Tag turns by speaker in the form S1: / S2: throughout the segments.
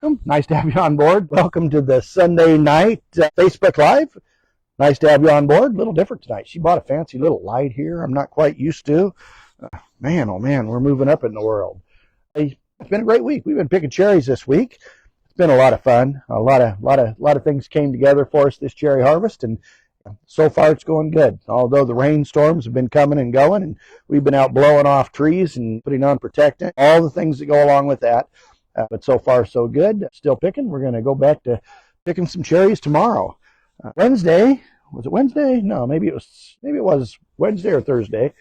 S1: Nice to have you on board. Welcome to the Sunday night Facebook Live. Nice to have you on board. A little different tonight. She bought a fancy little light here I'm not quite used to. Man, oh man, we're moving up in the world. Hey, it's been a great week. We've been picking cherries this week. It's been a lot of fun. A lot of things came together for us this cherry harvest, and so far it's going good. Although the rainstorms have been coming and going, and we've been out blowing off trees and putting on protectant, all the things that go along with that. But so far so good. Still picking. We're going to go back to picking some cherries tomorrow. Wednesday, was it Wednesday? No, maybe it was Wednesday or Thursday.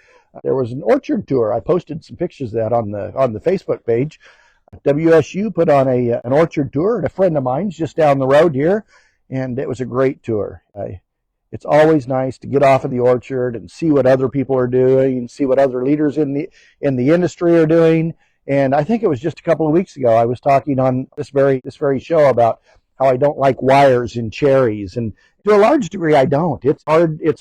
S1: There was an orchard tour. I posted some pictures of that on the Facebook page. WSU put on an orchard tour at a friend of mine's just down the road here, and it was a great tour. It's always nice to get off of the orchard and see what other people are doing and see what other leaders in the industry are doing. And I think it was just a couple of weeks ago I was talking on this very show about how I don't like wires in cherries, and to a large degree I don't. It's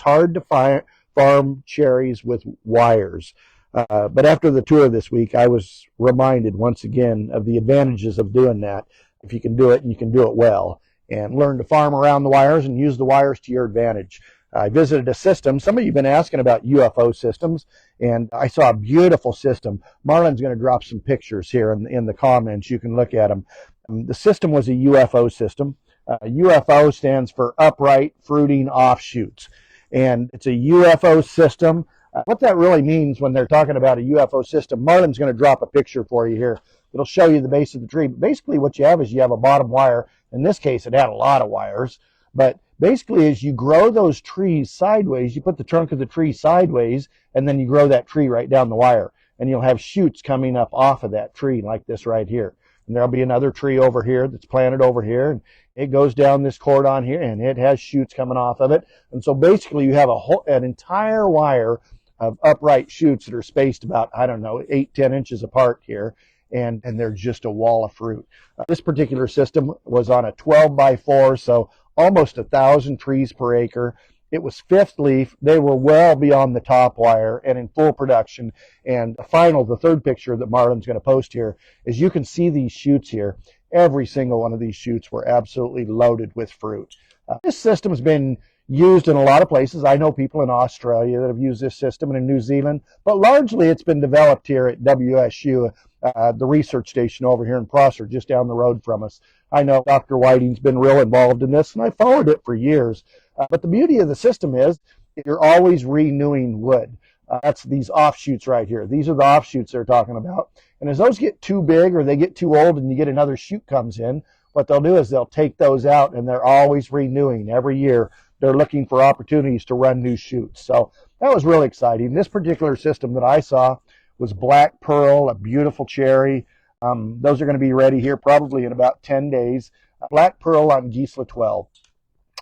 S1: hard to farm cherries with wires. But after the tour this week, I was reminded once again of the advantages of doing that. If you can do it, and you can do it well, and learn to farm around the wires and use the wires to your advantage. I visited a system. Some of you have been asking about UFO systems, and I saw a beautiful system. Marlon's going to drop some pictures here in the comments. You can look at them. The system was a UFO system. UFO stands for Upright Fruiting Offshoots, and it's a UFO system. What that really means when they're talking about a UFO system, Marlon's going to drop a picture for you here. It'll show you the base of the tree. But basically what you have is you have a bottom wire. In this case, it had a lot of wires, but basically, as you grow those trees sideways, you put the trunk of the tree sideways, and then you grow that tree right down the wire. And you'll have shoots coming up off of that tree like this right here. And there'll be another tree over here that's planted over here. And it goes down this cordon here, and it has shoots coming off of it. And so basically, you have an entire wire of upright shoots that are spaced about, 8-10 inches apart here. And they're just a wall of fruit. This particular system was on a 12x4, so almost 1,000 trees per acre. It was fifth leaf. They were well beyond the top wire and in full production. And the third picture that Marlon's going to post here is you can see these shoots here. Every single one of these shoots were absolutely loaded with fruit. This system has been used in a lot of places. I know people in Australia that have used this system and in New Zealand, but largely it's been developed here at WSU, the research station over here in Prosser, just down the road from us. I know Dr. Whiting's been real involved in this, and I followed it for years. But the beauty of the system is you're always renewing wood. That's these offshoots right here. These are the offshoots they're talking about. And as those get too big or they get too old and you get another shoot comes in, what they'll do is they'll take those out, and they're always renewing every year. They're looking for opportunities to run new shoots. So that was really exciting. This particular system that I saw was Black Pearl, a beautiful cherry. Those are going to be ready here probably in about 10 days. Black Pearl on Gisela 12.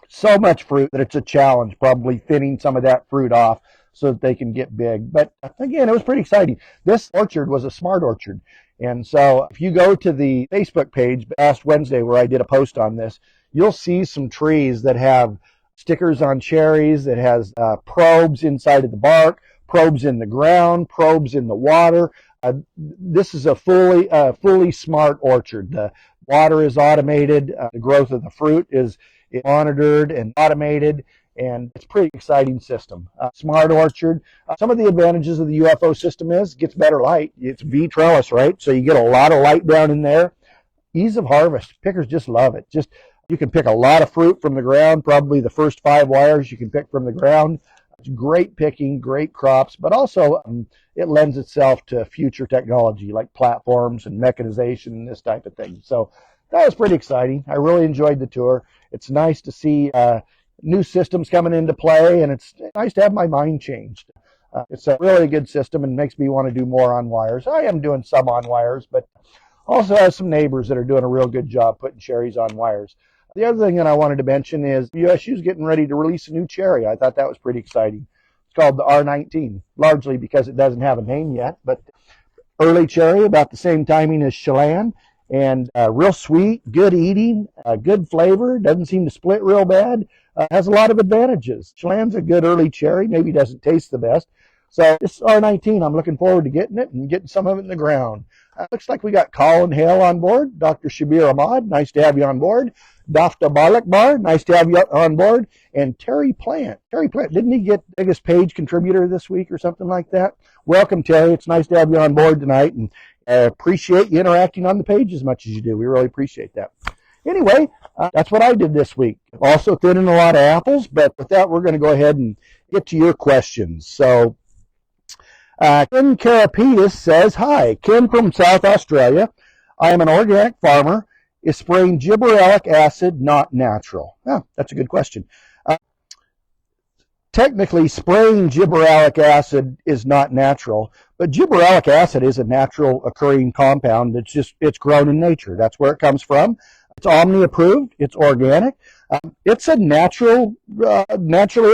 S1: So much fruit that it's a challenge, probably thinning some of that fruit off so that they can get big. But again, it was pretty exciting. This orchard was a smart orchard. And so if you go to the Facebook page, last Wednesday, where I did a post on this, you'll see some trees that have stickers on cherries, that has probes inside of the bark, probes in the ground, probes in the water. This is a fully smart orchard. The water is automated. The growth of the fruit is monitored and automated, and it's a pretty exciting system. Smart orchard. Some of the advantages of the UFO system is it gets better light. It's V trellis, right? So you get a lot of light down in there. Ease of harvest. Pickers just love it. You can pick a lot of fruit from the ground. Probably the first 5 wires you can pick from the ground. It's great picking, great crops, but also it lends itself to future technology like platforms and mechanization and this type of thing. So that was pretty exciting. I really enjoyed the tour. It's nice to see new systems coming into play, and it's nice to have my mind changed. It's a really good system and makes me want to do more on wires. I am doing some on wires, but also have some neighbors that are doing a real good job putting cherries on wires. The other thing that I wanted to mention is USU is getting ready to release a new cherry. I thought that was pretty exciting. It's called the R19, largely because it doesn't have a name yet, but early cherry, about the same timing as Chelan, and real sweet, good eating, good flavor, doesn't seem to split real bad, has a lot of advantages. Chelan's a good early cherry, maybe doesn't taste the best. So this R19, I'm looking forward to getting it and getting some of it in the ground. Looks like we got Colin Hale on board. Dr. Shabir Ahmad, nice to have you on board. Dafta Balakbar, nice to have you on board. And Terry Plant. Terry Plant, didn't he get biggest page contributor this week or something like that? Welcome, Terry. It's nice to have you on board tonight, and appreciate you interacting on the page as much as you do. We really appreciate that. Anyway, that's what I did this week. Also thinning a lot of apples, but with that, we're going to go ahead and get to your questions. So, Ken Carapetus says, hi, Ken from South Australia. I am an organic farmer. Is spraying gibberellic acid not natural? Oh, that's a good question. Technically, spraying gibberellic acid is not natural, but gibberellic acid is a natural occurring compound. It's grown in nature. That's where it comes from. It's Omni approved. It's organic. It's a naturally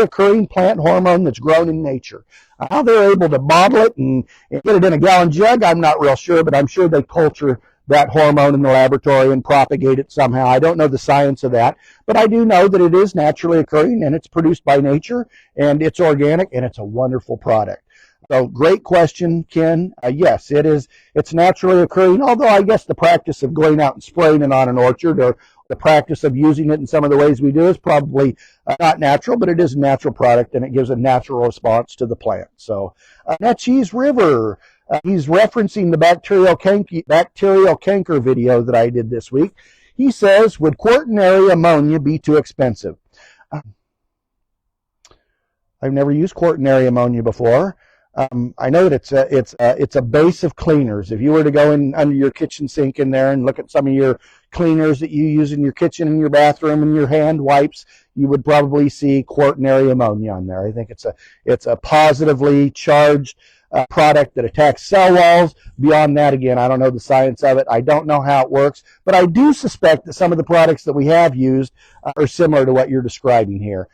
S1: occurring plant hormone that's grown in nature. How they're able to bottle it and get it in a gallon jug, I'm not real sure, but I'm sure they culture that hormone in the laboratory and propagate it somehow. I don't know the science of that, but I do know that it is naturally occurring and it's produced by nature and it's organic and it's a wonderful product. So great question, Ken. Yes, it is. It's naturally occurring, although I guess the practice of going out and spraying it on an orchard or the practice of using it in some of the ways we do is probably not natural, but it is a natural product and it gives a natural response to the plant. So Netcheese River, he's referencing the bacterial canker video that I did this week. He says, would quaternary ammonia be too expensive? I've never used quaternary ammonia before. I know that it's a base of cleaners. If you were to go in under your kitchen sink in there and look at some of your cleaners that you use in your kitchen and your bathroom and your hand wipes, you would probably see quaternary ammonia on there. I think it's a positively charged product that attacks cell walls. Beyond that, again, I don't know the science of it. I don't know how it works, but I do suspect that some of the products that we have used are similar to what you're describing here.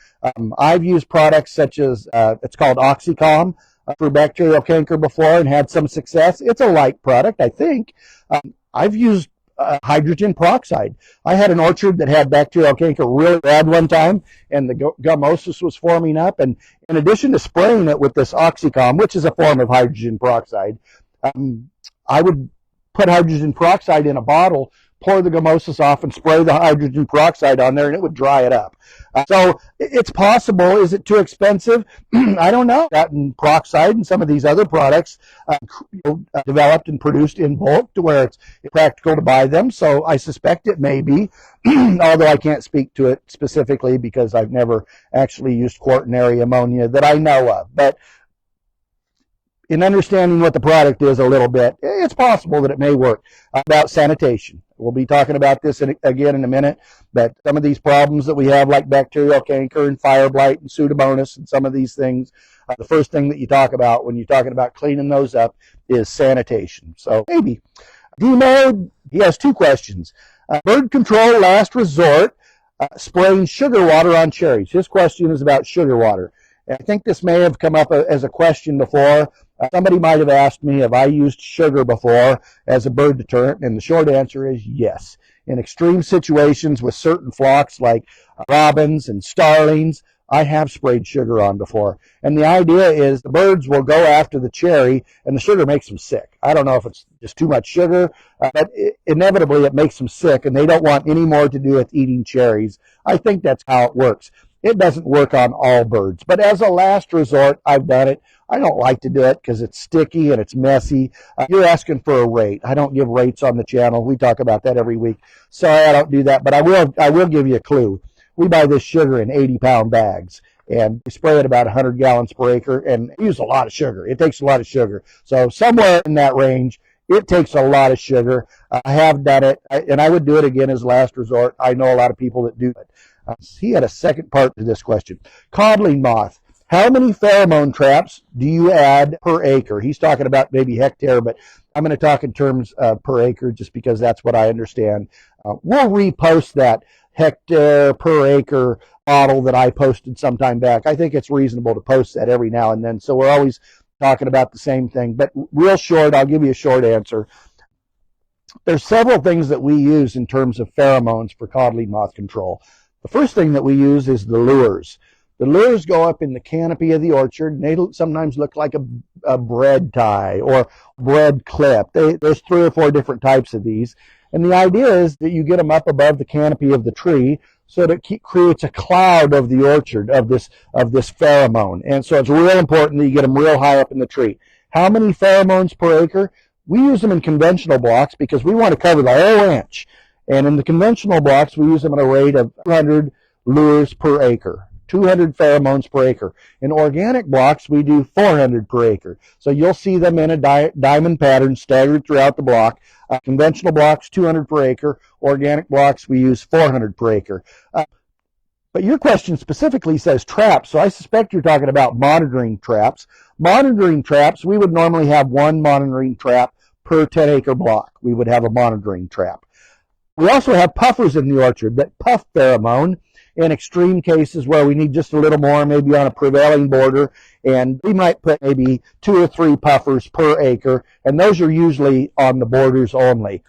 S1: I've used products such as it's called Oxycom for bacterial canker before and had some success. It's a light product, I think. I've used hydrogen peroxide. I had an orchard that had bacterial canker really bad one time, and the gummosis was forming up. And in addition to spraying it with this Oxycom, which is a form of hydrogen peroxide, I would put hydrogen peroxide in a bottle, pour the gummosis off, and spray the hydrogen peroxide on there, and it would dry it up. So it's possible. Is it too expensive? I don't know. Gotten peroxide and some of these other products developed and produced in bulk to where it's practical to buy them. So I suspect it may be, although I can't speak to it specifically because I've never actually used quaternary ammonia that I know of. But in understanding what the product is a little bit, it's possible that it may work. About sanitation. We'll be talking about this again in a minute, but some of these problems that we have, like bacterial canker and fire blight and Pseudomonas and some of these things, the first thing that you talk about when you're talking about cleaning those up is sanitation. So maybe. D-Mode, he has two questions. Bird control last resort, spraying sugar water on cherries. His question is about sugar water. I think this may have come up as a question before. Somebody might have asked me, have I used sugar before as a bird deterrent? And the short answer is yes. In extreme situations with certain flocks like robins and starlings, I have sprayed sugar on before. And the idea is the birds will go after the cherry and the sugar makes them sick. I don't know if it's just too much sugar, but inevitably it makes them sick and they don't want any more to do with eating cherries. I think that's how it works. It doesn't work on all birds, but as a last resort, I've done it. I don't like to do it because it's sticky and it's messy. You're asking for a rate. I don't give rates on the channel. We talk about that every week. Sorry, I don't do that, but I will give you a clue. We buy this sugar in 80-pound bags, and we spray it about 100 gallons per acre, and we use a lot of sugar. It takes a lot of sugar. So somewhere in that range, it takes a lot of sugar. I have done it, and I would do it again as last resort. I know a lot of people that do it. He had a second part to this question. Codling moth. How many pheromone traps do you add per acre? He's talking about maybe hectare, but I'm going to talk in terms per acre just because that's what I understand. We'll repost that hectare per acre model that I posted some time back. I think it's reasonable to post that every now and then. So we're always talking about the same thing. But real short, I'll give you a short answer. There's several things that we use in terms of pheromones for codling moth control. The first thing that we use is the lures. The lures go up in the canopy of the orchard, and they sometimes look like a bread tie or bread clip. There's 3 or 4 different types of these. And the idea is that you get them up above the canopy of the tree so that it creates a cloud of the orchard of this pheromone. And so it's real important that you get them real high up in the tree. How many pheromones per acre? We use them in conventional blocks because we want to cover the whole ranch. And in the conventional blocks, we use them at a rate of 200 lures per acre, 200 pheromones per acre. In organic blocks, we do 400 per acre. So you'll see them in a diamond pattern staggered throughout the block. Conventional blocks, 200 per acre. Organic blocks, we use 400 per acre. But your question specifically says traps, so I suspect you're talking about monitoring traps. Monitoring traps, we would normally have 1 monitoring trap per 10-acre block. We would have a monitoring trap. We also have puffers in the orchard that puff pheromone in extreme cases where we need just a little more, maybe on a prevailing border, and we might put maybe 2 or 3 puffers per acre, and those are usually on the borders only.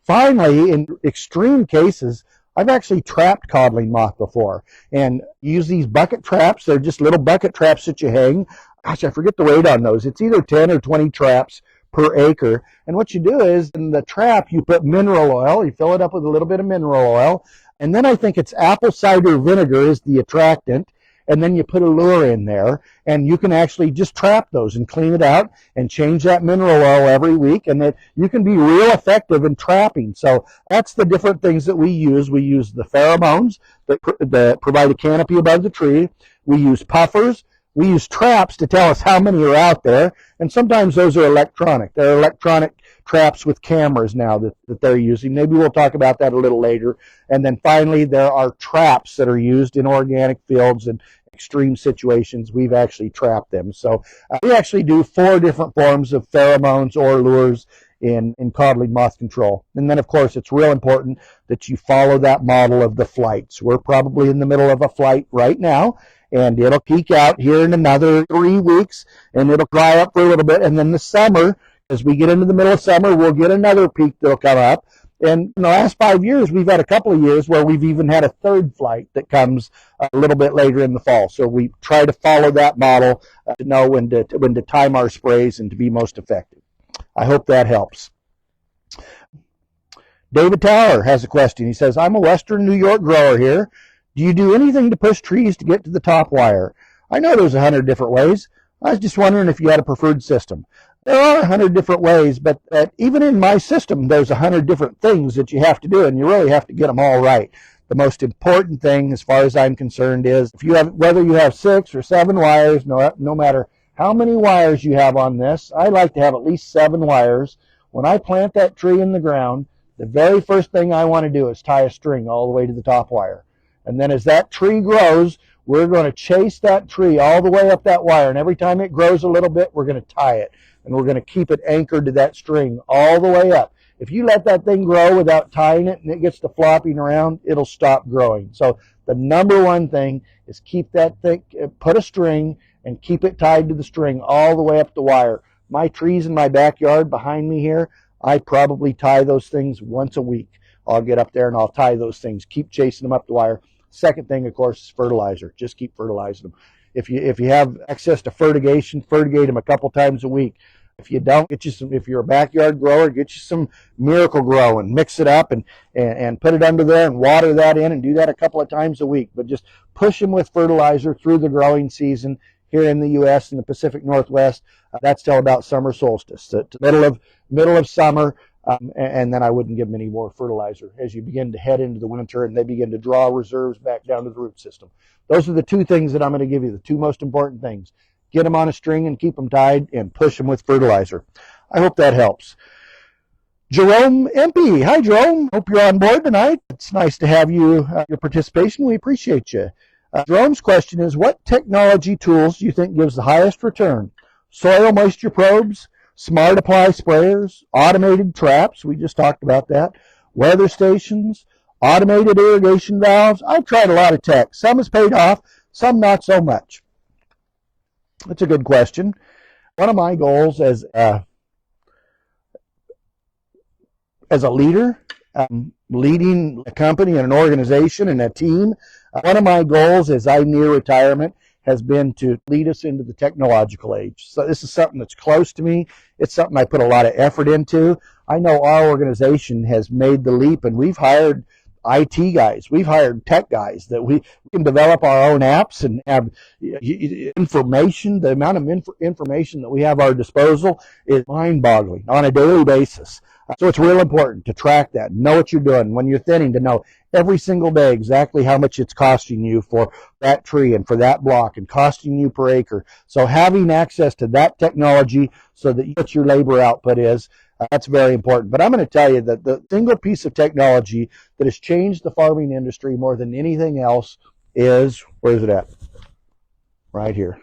S1: Finally, in extreme cases, I've actually trapped codling moth before and use these bucket traps. They're just little bucket traps that you hang. Gosh, I forget the weight on those. It's either 10 or 20 traps per acre. And what you do is in the trap, you put mineral oil. You fill it up with a little bit of mineral oil. And then I think it's apple cider vinegar is the attractant. And then you put a lure in there, and you can actually just trap those and clean it out and change that mineral oil every week, and that you can be real effective in trapping. So that's the different things that we use. We use the pheromones that provide a canopy above the tree. We use puffers. We use traps to tell us how many are out there, and sometimes those are electronic. They're electronic traps with cameras now that they're using. Maybe we'll talk about that a little later. And then finally, there are traps that are used in organic fields and extreme situations. We've actually trapped them. So we actually do 4 different forms of pheromones or lures in codling moth control. And then, of course, it's real important that you follow that model of the flights. We're probably in the middle of a flight right now, and it'll peak out here in another 3 weeks, and it'll dry up for a little bit. And then the summer, as we get into the middle of summer, we'll get another peak that'll come up. And in the last 5 years, we've had a couple of years where we've even had a 3rd flight that comes a little bit later in the fall. So we try to follow that model to know when to time our sprays and to be most effective. I hope that helps. David Tower has a question. He says, I'm a Western New York grower here. Do you do anything to push trees to get to the top wire? I know there's 100 different ways. I was just wondering if you had a preferred system. There are 100 different ways, but even in my system, there's 100 different things that you have to do, and you really have to get them all right. The most important thing, as far as I'm concerned, is whether you have 6 or 7 wires, no matter how many wires you have on this, I like to have at least 7 wires. When I plant that tree in the ground, the very first thing I want to do is tie a string all the way to the top wire. And then as that tree grows, we're going to chase that tree all the way up that wire, and every time it grows a little bit, we're going to tie it. And we're going to keep it anchored to that string all the way up. If you let that thing grow without tying it and it gets to flopping around, it'll stop growing. So the number one thing is keep that thing, put a string and keep it tied to the string all the way up the wire. My trees in my backyard behind me here, I probably tie those things once a week. I'll get up there and I'll tie those things, keep chasing them up the wire. Second thing, of course, is fertilizer. Just keep fertilizing them. If you have access to fertigation, fertigate them a couple times a week. If you don't, if you're a backyard grower, get you some Miracle Grow and mix it up and put it under there and water that in and do that a couple of times a week. But just push them with fertilizer through the growing season here in the U.S. and the Pacific Northwest. That's till about summer solstice, to middle of summer. And then I wouldn't give them any more fertilizer as you begin to head into the winter and they begin to draw reserves back down to the root system. Those are the 2 things that I'm going to give you, the 2 most important things. Get them on a string and keep them tied, and push them with fertilizer. I hope that helps. Jerome MP. Hi, Jerome. Hope you're on board tonight. It's nice to have your participation. We appreciate you. Jerome's question is, what technology tools do you think gives the highest return? Soil moisture probes, smart apply sprayers, automated traps, we just talked about that, weather stations, automated irrigation valves. I've tried a lot of tech. Some has paid off, some not so much. That's a good question. One of my goals as a leader, leading a company and an organization and a team, One of my goals as I near retirement has been to lead us into the technological age. So this is something that's close to me. It's something I put a lot of effort into. I know our organization has made the leap, and we've hired IT guys. We've hired tech guys that we can develop our own apps and have information. The amount of information that we have at our disposal is mind-boggling on a daily basis. So it's real important to track that, know what you're doing when you're thinning, to know every single day exactly how much it's costing you for that tree and for that block and costing you per acre. So having access to that technology so that what your labor output is, that's very important. But I'm going to tell you that the single piece of technology that has changed the farming industry more than anything else is, where is it at? Right here,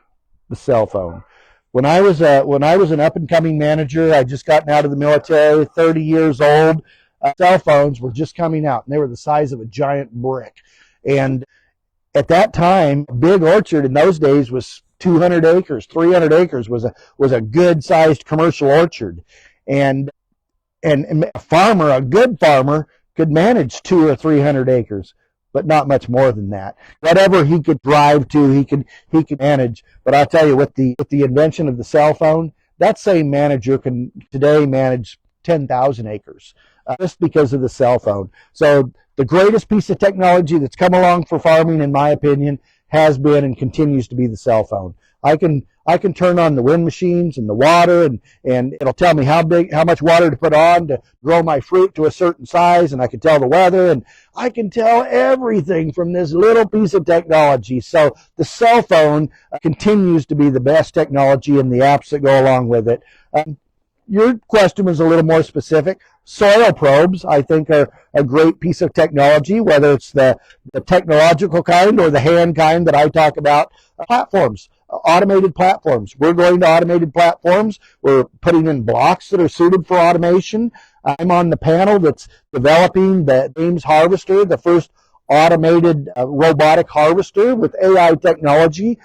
S1: the cell phone. When I was an up-and-coming manager, I'd just gotten out of the military, 30 years old, cell phones were just coming out, and they were the size of a giant brick. And at that time, a big orchard in those days was 200 acres, 300 acres was a good-sized commercial orchard. And a farmer, a good farmer, could manage 200 or 300 acres, but not much more than that. Whatever he could drive to, he could manage. But I'll tell you, with the invention of the cell phone, that same manager can today manage 10,000 acres just because of the cell phone. So the greatest piece of technology that's come along for farming, in my opinion, has been and continues to be the cell phone. I can turn on the wind machines and the water, and it'll tell me how much water to put on to grow my fruit to a certain size, and I can tell the weather, and I can tell everything from this little piece of technology. So the cell phone continues to be the best technology, and the apps that go along with it. Your question was a little more specific. Soil probes, I think, are a great piece of technology, whether it's the technological kind or the hand kind that I talk about. Platforms, automated platforms. We're going to automated platforms. We're putting in blocks that are suited for automation. I'm on the panel that's developing the Ames harvester, the first automated robotic harvester with AI technology.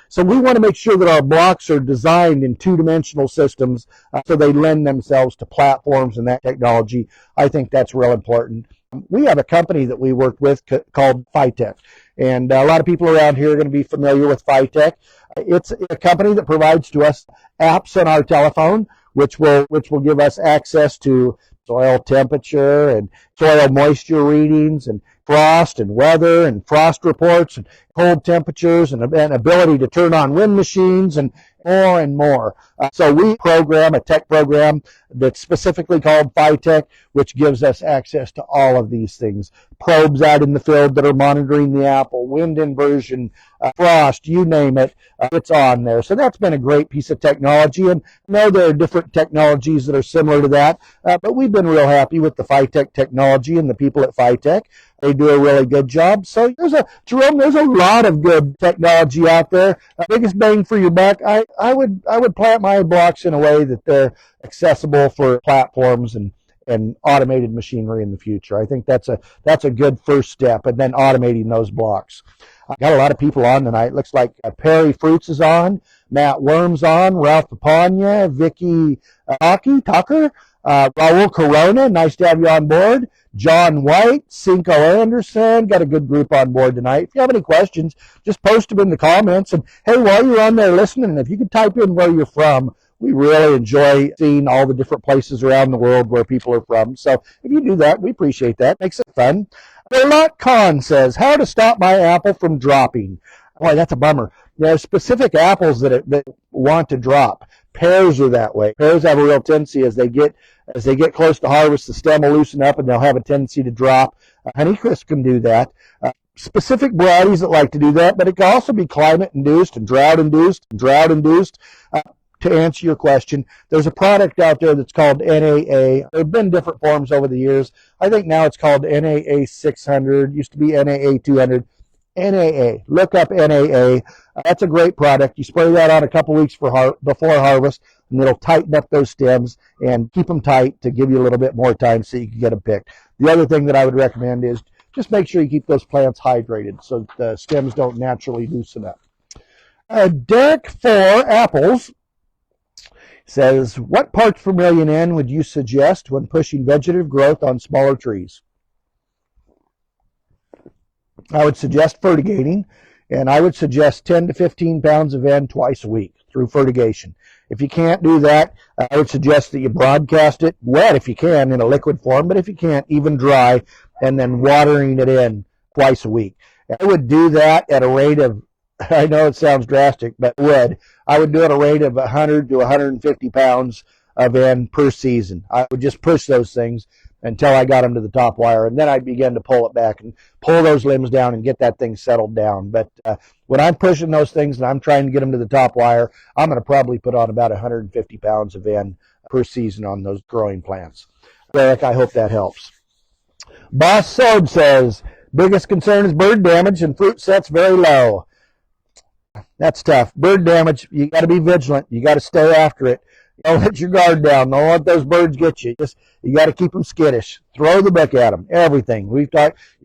S1: So we want to make sure that our blocks are designed in two-dimensional systems so they lend themselves to platforms and that technology. I think that's real important. We have a company that we work with called Phytech, and a lot of people around here are going to be familiar with Phytech. It's a company that provides to us apps on our telephone, which will give us access to soil temperature and soil moisture readings and frost and weather and frost reports and cold temperatures and ability to turn on wind machines and more. So we program a tech program that's specifically called Phytech, which gives us access to all of these things. Probes out in the field that are monitoring the apple, wind inversion, frost, you name it, it's on there. So that's been a great piece of technology. And I know there are different technologies that are similar to that, but we've been real happy with the Phytech technology and the people at Phytech. They do a really good job. So Jerome, there's a lot of good technology out there. Biggest bang for your buck, I would plant my blocks in a way that they're accessible for platforms and automated machinery in the future. I think that's a good first step, and then automating those blocks. I got a lot of people on tonight. Looks like Perry Fruits is on, Matt Worm's on, Ralph Papania, Vicky Tucker, Raul Corona, nice to have you on board. John White, Cinco Anderson, got a good group on board tonight. If you have any questions, just post them in the comments. And hey, while you're on there listening, if you could type in where you're from, we really enjoy seeing all the different places around the world where people are from. So if you do that, we appreciate that. Makes it fun. Lot Khan says, how to stop my apple from dropping. Boy, that's a bummer. There are specific apples that want to drop. Pears are that way. Pears have a real tendency as they get close to harvest, the stem will loosen up and they'll have a tendency to drop. Honeycrisp can do that. Specific varieties that like to do that, but it can also be climate-induced and drought-induced To answer your question, there's a product out there that's called NAA. There have been different forms over the years. I think now it's called NAA 600, used to be NAA 200. NAA, look up NAA. That's a great product. You spray that on a couple weeks before harvest, and it'll tighten up those stems and keep them tight to give you a little bit more time so you can get them picked. The other thing that I would recommend is just make sure you keep those plants hydrated so that the stems don't naturally loosen up. Derek for apples says, what parts per million N would you suggest when pushing vegetative growth on smaller trees? I would suggest fertigating, and I would suggest 10 to 15 pounds of N twice a week through fertigation. If you can't do that, I would suggest that you broadcast it wet if you can in a liquid form, but if you can't, even dry, and then watering it in twice a week. I would do that at a rate of, I know it sounds drastic, but I would do it at a rate of 100 to 150 pounds of N per season. I would just push those things until I got them to the top wire, and then I'd begin to pull it back and pull those limbs down and get that thing settled down. But when I'm pushing those things and I'm trying to get them to the top wire, I'm going to probably put on about 150 pounds of N per season on those growing plants. Eric, I hope that helps. Boss Sword says, biggest concern is bird damage and fruit set's very low. That's tough. Bird damage, you got to be vigilant. You got to stay after it. Don't let your guard down. Don't let those birds get you. You got to keep them skittish. Throw the book at them. Everything. We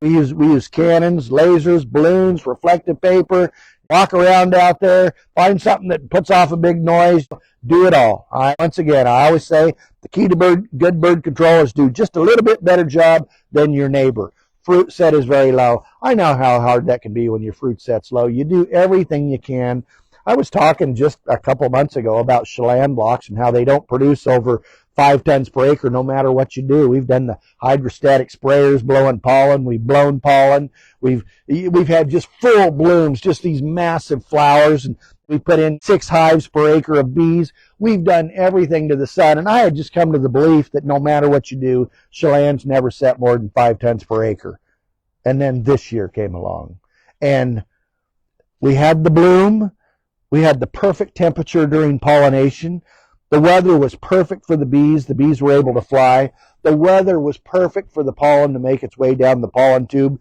S1: use cannons, lasers, balloons, reflective paper. Walk around out there. Find something that puts off a big noise. Do it all. Once again, I always say the key to good bird control is do just a little bit better job than your neighbor. Fruit set is very low. I know how hard that can be when your fruit set's low. You do everything you can. I was talking just a couple months ago about Chelan blocks and how they don't produce over 5 tons per acre no matter what you do. We've done the hydrostatic sprayers blowing pollen. We've blown pollen. We've had just full blooms, just these massive flowers, and we put in 6 hives per acre of bees. We've done everything to the sun, and I had just come to the belief that no matter what you do, Chelan's never set more than 5 tons per acre. And then this year came along, and we had the bloom. We had the perfect temperature during pollination. The weather was perfect for the bees. The bees were able to fly. The weather was perfect for the pollen to make its way down the pollen tube.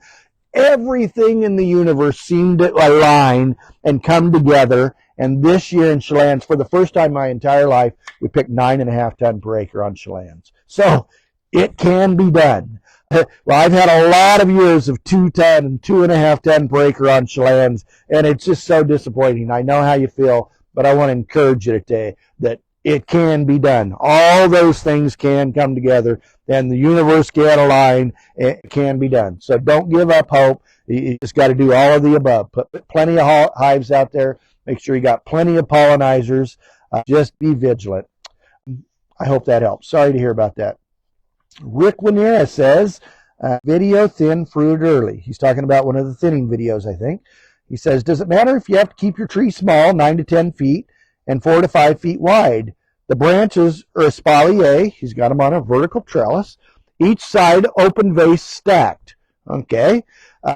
S1: Everything in the universe seemed to align and come together. And this year in Chelan's, for the first time in my entire life, we picked 9.5 tons per acre on Chelan's. So it can be done. Well, I've had a lot of years of 2 ton and 2.5 ton per acre on Chelan's, and it's just so disappointing. I know how you feel, but I want to encourage you today that it can be done. All those things can come together, and the universe can align. It can be done. So don't give up hope. You just got to do all of the above. Put plenty of hives out there. Make sure you got plenty of pollinizers. Just be vigilant. I hope that helps. Sorry to hear about that. Rick Wanera says, video thin fruit early. He's talking about one of the thinning videos, I think. He says, does it matter if you have to keep your tree small, 9 to 10 feet, and 4 to 5 feet wide? The branches are espalier. He's got them on a vertical trellis. Each side open vase stacked. Okay.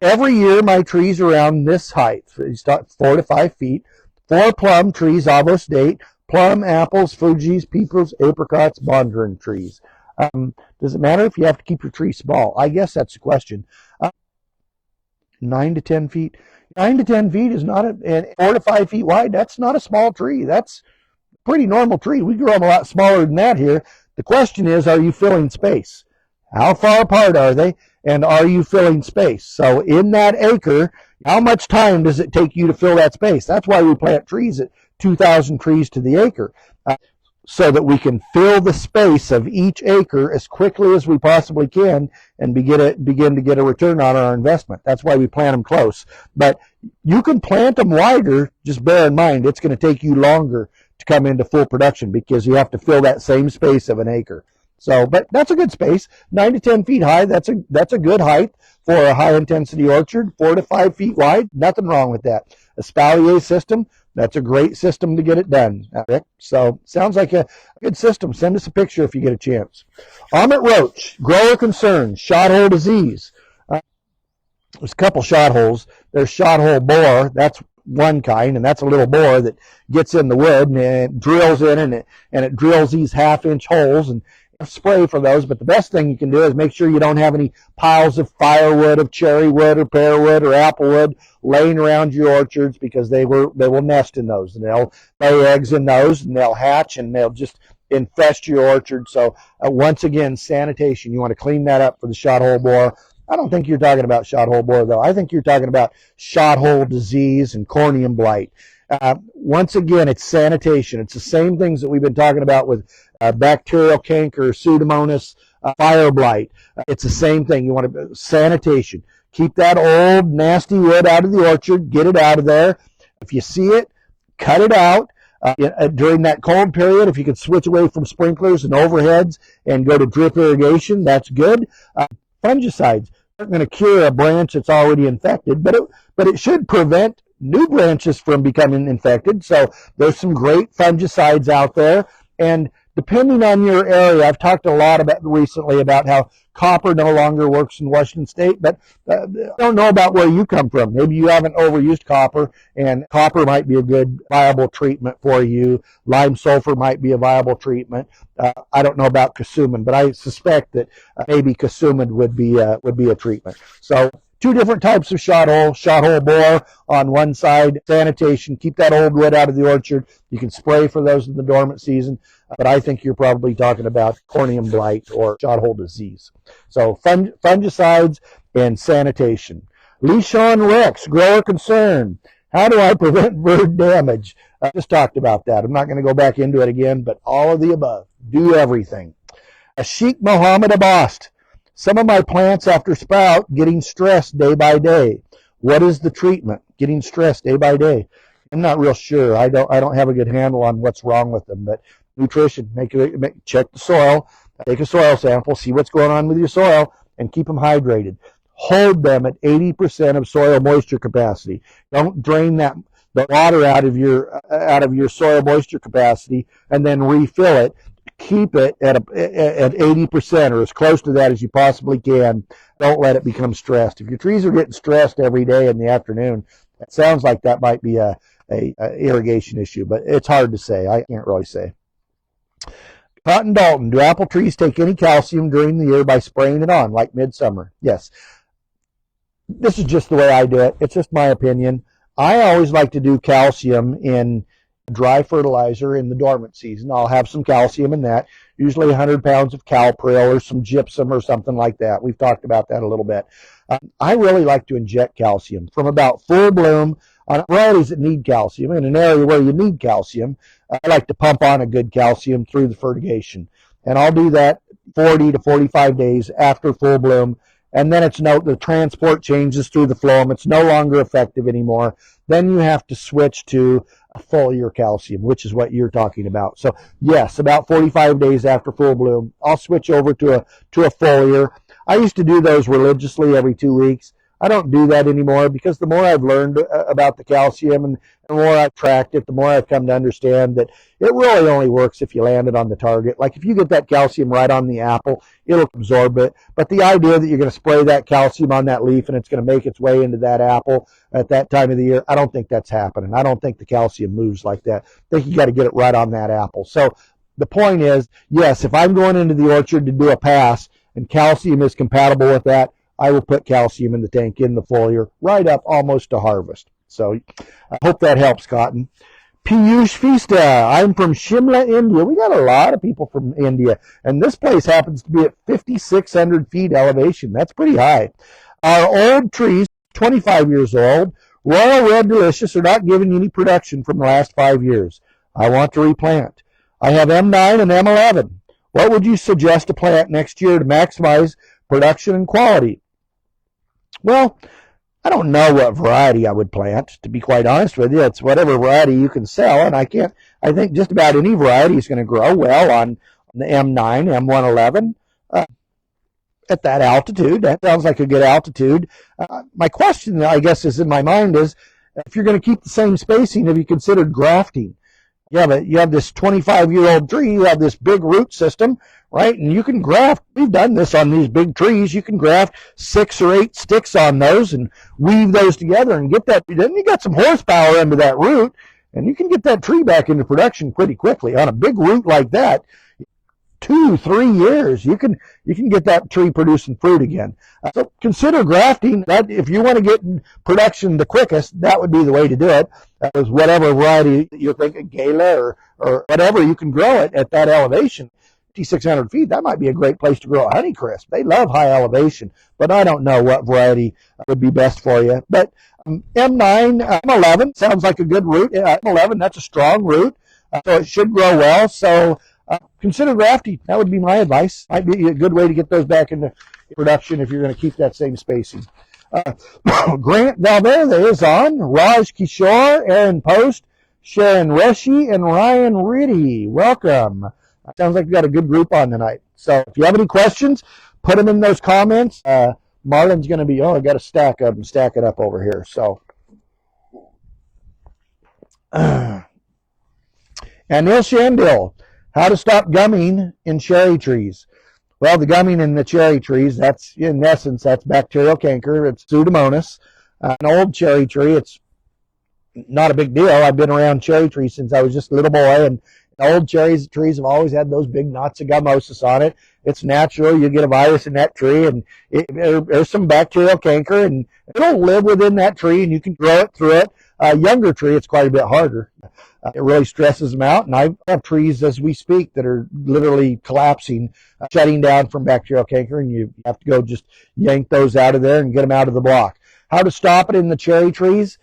S1: Every year my trees are around this height. He's 4 to 5 feet. 4 plum trees, Avos date, plum, apples, Fuji's, peepers, apricots, mandarin trees. Does it matter if you have to keep your tree small? I guess that's the question. 9 to 10 feet. 9 to 10 feet is not and 4 to 5 feet wide. That's not a small tree. That's a pretty normal tree. We grow them a lot smaller than that here. The question is, are you filling space? How far apart are they? And are you filling space? So in that acre, how much time does it take you to fill that space? That's why we plant trees at 2,000 trees to the acre. So that we can fill the space of each acre as quickly as we possibly can and begin to get a return on our investment. That's why we plant them close. But you can plant them wider, just bear in mind it's going to take you longer to come into full production because you have to fill that same space of an acre. So, but that's a good space. 9 to 10 feet high, that's a good height for a high-intensity orchard. 4 to 5 feet wide, nothing wrong with that. Espalier system, that's a great system to get it done, Rick. So, sounds like a good system. Send us a picture if you get a chance. Amit Roach, grower concerns, shot hole disease. There's a couple shot holes. There's shot hole borer. That's one kind, and that's a little borer that gets in the wood and it drills in and it drills these half-inch holes and spray for those. But the best thing you can do is make sure you don't have any piles of firewood, of cherry wood or pear wood or apple wood laying around your orchards, because they will nest in those and they'll lay eggs in those and they'll hatch and they'll just infest your orchard. So once again, sanitation, you want to clean that up for the shot hole borer. I don't think you're talking about shot hole borer, though. I think you're talking about shot hole disease and corneum blight. Once again, it's sanitation. It's the same things that we've been talking about with bacterial canker, Pseudomonas, fire blight. It's the same thing. You want to sanitation. Keep that old nasty wood out of the orchard. Get it out of there. If you see it, cut it out. During that cold period, if you could switch away from sprinklers and overheads and go to drip irrigation, that's good. Fungicides aren't going to cure a branch that's already infected, but it should prevent new branches from becoming infected. So there's some great fungicides out there. And depending on your area, I've talked a lot about recently about how copper no longer works in Washington State, but I don't know about where you come from. Maybe you haven't overused copper, and copper might be a good viable treatment for you. Lime sulfur might be a viable treatment. I don't know about cassumin, but I suspect that maybe cassumin would be a treatment. So two different types of shot hole bore on one side, sanitation, keep that old wood out of the orchard. You can spray for those in the dormant season, but I think you're probably talking about corneum blight or shot hole disease. So fungicides and sanitation. Leishon Rex, grower concern. How do I prevent bird damage? I just talked about that. I'm not going to go back into it again, but all of the above. Do everything. A Sheikh Mohammed Abast. Some of my plants after sprout getting stressed day by day. What is the treatment? Getting stressed day by day. I'm not real sure. I don't have a good handle on what's wrong with them. But nutrition, check the soil, take a soil sample, see what's going on with your soil, and keep them hydrated. Hold them at 80% of soil moisture capacity. Don't drain the water out of your soil moisture capacity and then refill it. Keep it at 80% or as close to that as you possibly can. Don't let it become stressed. If your trees are getting stressed every day in the afternoon, it sounds like that might be a irrigation issue, but it's hard to say. I can't really say. Cotton Dalton, do apple trees take any calcium during the year by spraying it on, like midsummer? Yes. This is just the way I do it. It's just my opinion. I always like to do calcium in dry fertilizer in the dormant season. I'll have some calcium in that, usually 100 pounds of Calpril or some gypsum or something like that. We've talked about that a little bit. I really like to inject calcium from about full bloom on varieties that need calcium. In an area where you need calcium, I like to pump on a good calcium through the fertigation. And I'll do that 40 to 45 days after full bloom. And then the transport changes through the phloem. It's no longer effective anymore. Then you have to switch to a foliar calcium, which is what you're talking about. So yes, about 45 days after full bloom, I'll switch over to a foliar. I used to do those religiously every 2 weeks. I don't do that anymore because the more I've learned about the calcium and the more I've tracked it, the more I've come to understand that it really only works if you land it on the target. Like if you get that calcium right on the apple, it'll absorb it. But the idea that you're going to spray that calcium on that leaf and it's going to make its way into that apple at that time of the year, I don't think that's happening. I don't think the calcium moves like that. I think you got to get it right on that apple. So the point is, yes, if I'm going into the orchard to do a pass and calcium is compatible with that, I will put calcium in the tank, in the foliar, right up almost to harvest. So I hope that helps, Cotton. Piyush Fista, I'm from Shimla, India. We got a lot of people from India, and this place happens to be at 5,600 feet elevation. That's pretty high. Our old trees, 25 years old, Royal Red Delicious, are not giving any production from the last 5 years. I want to replant. I have M9 and M11. What would you suggest to plant next year to maximize production and quality? Well, I don't know what variety I would plant, to be quite honest with you. It's whatever variety you can sell, and I think just about any variety is going to grow well on the M9, M111 at that altitude. That sounds like a good altitude. My question, I guess, is in my mind is, if you're going to keep the same spacing, have you considered grafting? You have this 25-year-old tree, you have this big root system, right? And you can graft. We've done this on these big trees. You can graft 6 or 8 sticks on those and weave those together and get that. Then you got some horsepower into that root, and you can get that tree back into production pretty quickly. On a big root like that, 2-3 years, you can get that tree producing fruit again. So consider grafting. That if you want to get in production the quickest, that would be the way to do it. Is whatever variety you're thinking, Gala or whatever, you can grow it at that elevation. 5,600 feet, that might be a great place to grow a Honeycrisp. They love high elevation, but I don't know what variety would be best for you. But M9, M11 sounds like a good root. M11, that's a strong root, so it should grow well. So consider grafting. That would be my advice. Might be a good way to get those back into production if you're going to keep that same spacing. Grant Valverde is on. Raj Kishore, Aaron Post, Sharon Reshi, and Ryan Ritty. Welcome. Sounds like we got a good group on tonight. So if you have any questions, put them in those comments. Marlon's going to be, I got to stack it up over here. So, Anil Shandil, how to stop gumming in cherry trees. Well, the gumming in the cherry trees, that's in essence, that's bacterial canker. It's Pseudomonas. An old cherry tree, it's not a big deal. I've been around cherry trees since I was just a little boy, and old trees have always had those big knots of gummosis on it. It's natural. You get a virus in that tree, and there's some bacterial canker, and it'll live within that tree, and you can grow it through it. A younger tree, it's quite a bit harder. It really stresses them out, and I have trees as we speak that are literally collapsing, shutting down from bacterial canker, and you have to go just yank those out of there and get them out of the block. How to stop it in the cherry trees?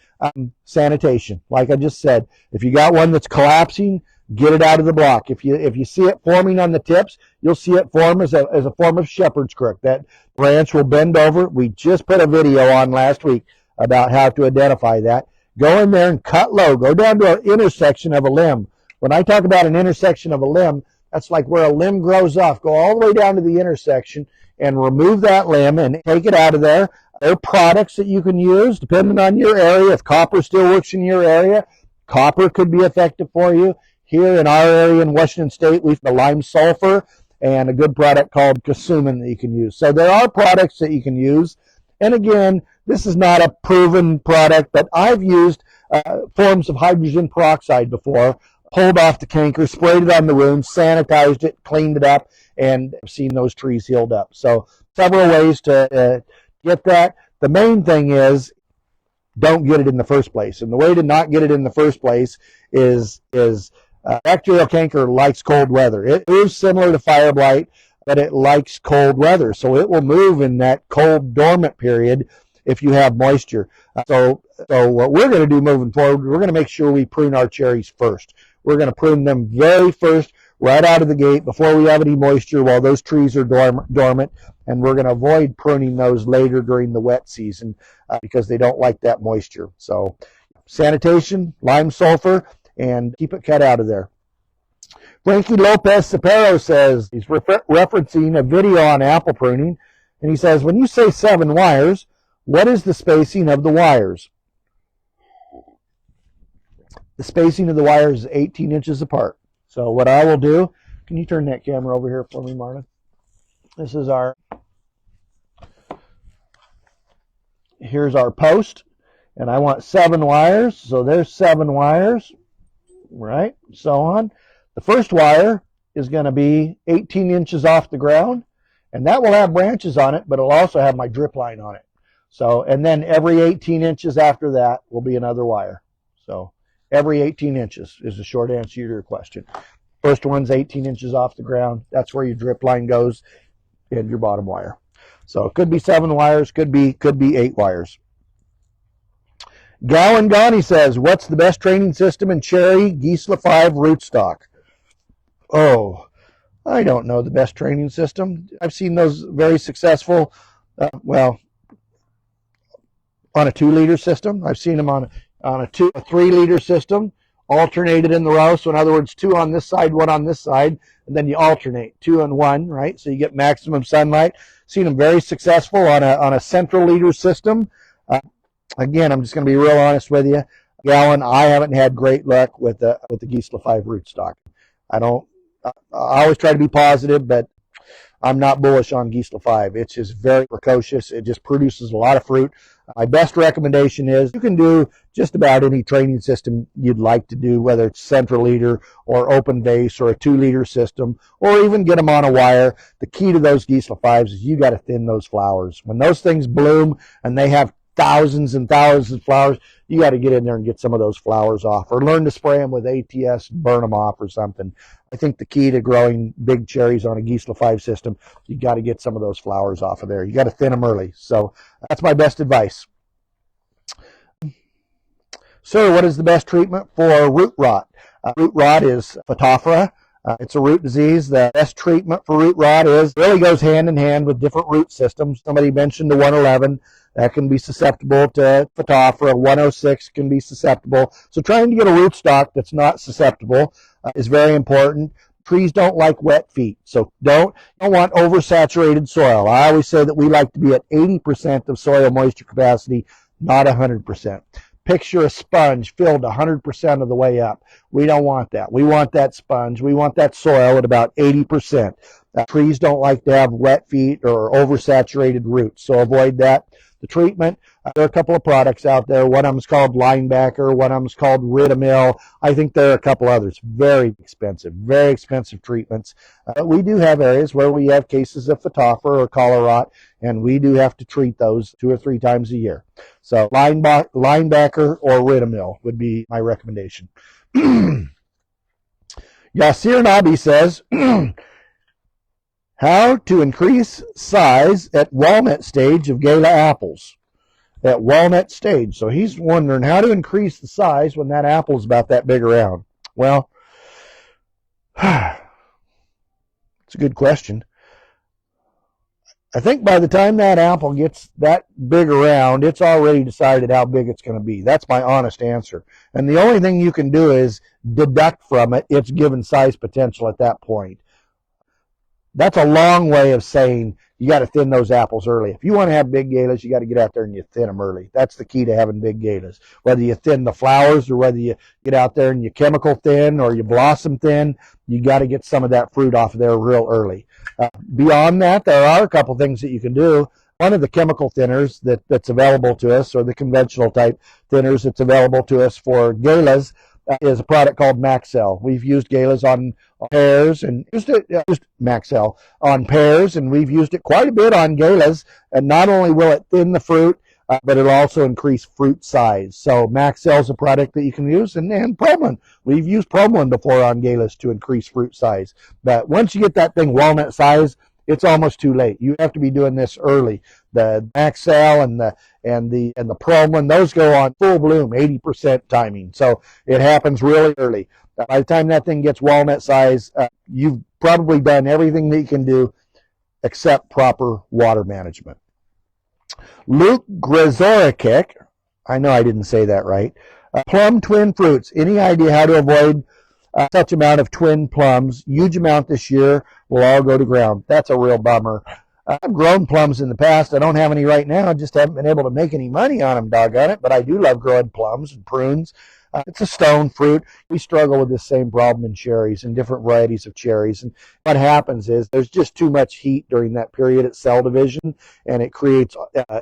S1: Sanitation. Like I just said, if you got one that's collapsing, get it out of the block. If you see it forming on the tips, you'll see it form as a form of shepherd's crook. That branch will bend over. We just put a video on last week about how to identify that. Go in there and cut low. Go down to an intersection of a limb. When I talk about an intersection of a limb, that's like where a limb grows off. Go all the way down to the intersection and remove that limb and take it out of there. There are products that you can use depending on your area. If copper still works in your area, copper could be effective for you. Here in our area in Washington State, we've got lime sulfur and a good product called Casumin that you can use. So there are products that you can use. And again, this is not a proven product, but I've used forms of hydrogen peroxide before, pulled off the canker, sprayed it on the wound, sanitized it, cleaned it up, and I've seen those trees healed up. So several ways to get that. The main thing is don't get it in the first place. And the way to not get it in the first place is bacterial canker likes cold weather. It moves similar to fire blight, but it likes cold weather. So it will move in that cold dormant period if you have moisture. So what we're going to do moving forward, we're going to make sure we prune our cherries first. We're going to prune them very first, right out of the gate, before we have any moisture while those trees are dormant. And we're going to avoid pruning those later during the wet season because they don't like that moisture. So sanitation, lime sulfur, and keep it cut out of there. Frankie Lopez Sapero says, he's referencing a video on apple pruning, and he says, when you say 7 wires, what is the spacing of the wires? The spacing of the wires is 18 inches apart. So what I will do, can you turn that camera over here for me, Marlon? This is here's our post, and I want 7 wires, so there's 7 wires, right, so on. The first wire is going to be 18 inches off the ground, and that will have branches on it, but it'll also have my drip line on it. So, and then every 18 inches after that will be another wire. So every 18 inches is the short answer to your question. First one's 18 inches off the ground. That's where your drip line goes and your bottom wire. So it could be 7 wires, could be 8 wires. Gowan Gani says, what's the best training system in cherry Gisela 5 rootstock? Oh, I don't know the best training system. I've seen those very successful, on a 2-liter system. I've seen them on a 3-liter system, alternated in the row. So in other words, 2 on this side, 1 on this side, and then you alternate 2 and 1, right? So you get maximum sunlight. Seen them very successful on a central liter system. Again, I'm just going to be real honest with you, Gallon. I haven't had great luck with the Gisela 5 rootstock. I always try to be positive, but I'm not bullish on Gisela 5. It's just very precocious. It just produces a lot of fruit. My best recommendation is you can do just about any training system you'd like to do, whether it's central liter or open base or a 2-liter system, or even get them on a wire. The key to those Gisela 5s is you got to thin those flowers. When those things bloom and they have thousands and thousands of flowers, you got to get in there and get some of those flowers off, or learn to spray them with ATS and burn them off or something. I think the key to growing big cherries on a Gisela 5 system, you got to get some of those flowers off of there. You got to thin them early. So that's my best advice. Sir, what is the best treatment for root rot? Root rot is Phytophthora. It's a root disease. The best treatment for root rot really goes hand in hand with different root systems. Somebody mentioned the 111. That can be susceptible to Phytophthora. 106 can be susceptible. So trying to get a rootstock that's not susceptible is very important. Trees don't like wet feet, so don't want oversaturated soil. I always say that we like to be at 80% of soil moisture capacity, not 100%. Picture a sponge filled 100% of the way up. We don't want that. We want that sponge. We want that soil at about 80%. Trees don't like to have wet feet or oversaturated roots, so avoid that. The treatment, there are a couple of products out there. One of them is called Linebacker. One of them is called Ridamil. I think there are a couple others. Very expensive treatments. We do have areas where we have cases of Phytophthora or collar rot, and we do have to treat those 2 or 3 times a year. So Linebacker or Ridamil would be my recommendation. Yasir Nabi says, how to increase size at walnut stage of Gala apples. At walnut stage. So he's wondering how to increase the size when that apple is about that big around. Well, it's a good question. I think by the time that apple gets that big around, it's already decided how big it's going to be. That's my honest answer. And the only thing you can do is deduct from it its given size potential at that point. That's a long way of saying you got to thin those apples early. If you want to have big galas, you got to get out there and you thin them early. That's the key to having big galas. Whether you thin the flowers or whether you get out there and you chemical thin or you blossom thin, you got to get some of that fruit off of there real early. Beyond that, there are a couple things that you can do. One of the chemical thinners that's available to us, or the conventional type thinners that's available to us for galas, is a product called Maxell. We've used galas on pears and used Maxell on pears, and we've used it quite a bit on galas. And not only will it thin the fruit, but it'll also increase fruit size. So Maxell is a product that you can use, and Promelin. We've used Promelin before on galas to increase fruit size. But once you get that thing walnut size, it's almost too late. You have to be doing this early. The Maxell and the Promelin, those go on full bloom, 80% timing. So it happens really early. By the time that thing gets walnut size, you've probably done everything that you can do except proper water management. Luke Grezorikik, I know I didn't say that right. Plum twin fruits. Any idea how to avoid such amount of twin plums? Huge amount this year will all go to ground. That's a real bummer. I've grown plums in the past. I don't have any right now. I just haven't been able to make any money on them, doggone it. But I do love growing plums and prunes. It's a stone fruit. We struggle with this same problem in cherries and different varieties of cherries. And what happens is there's just too much heat during that period at cell division, and it creates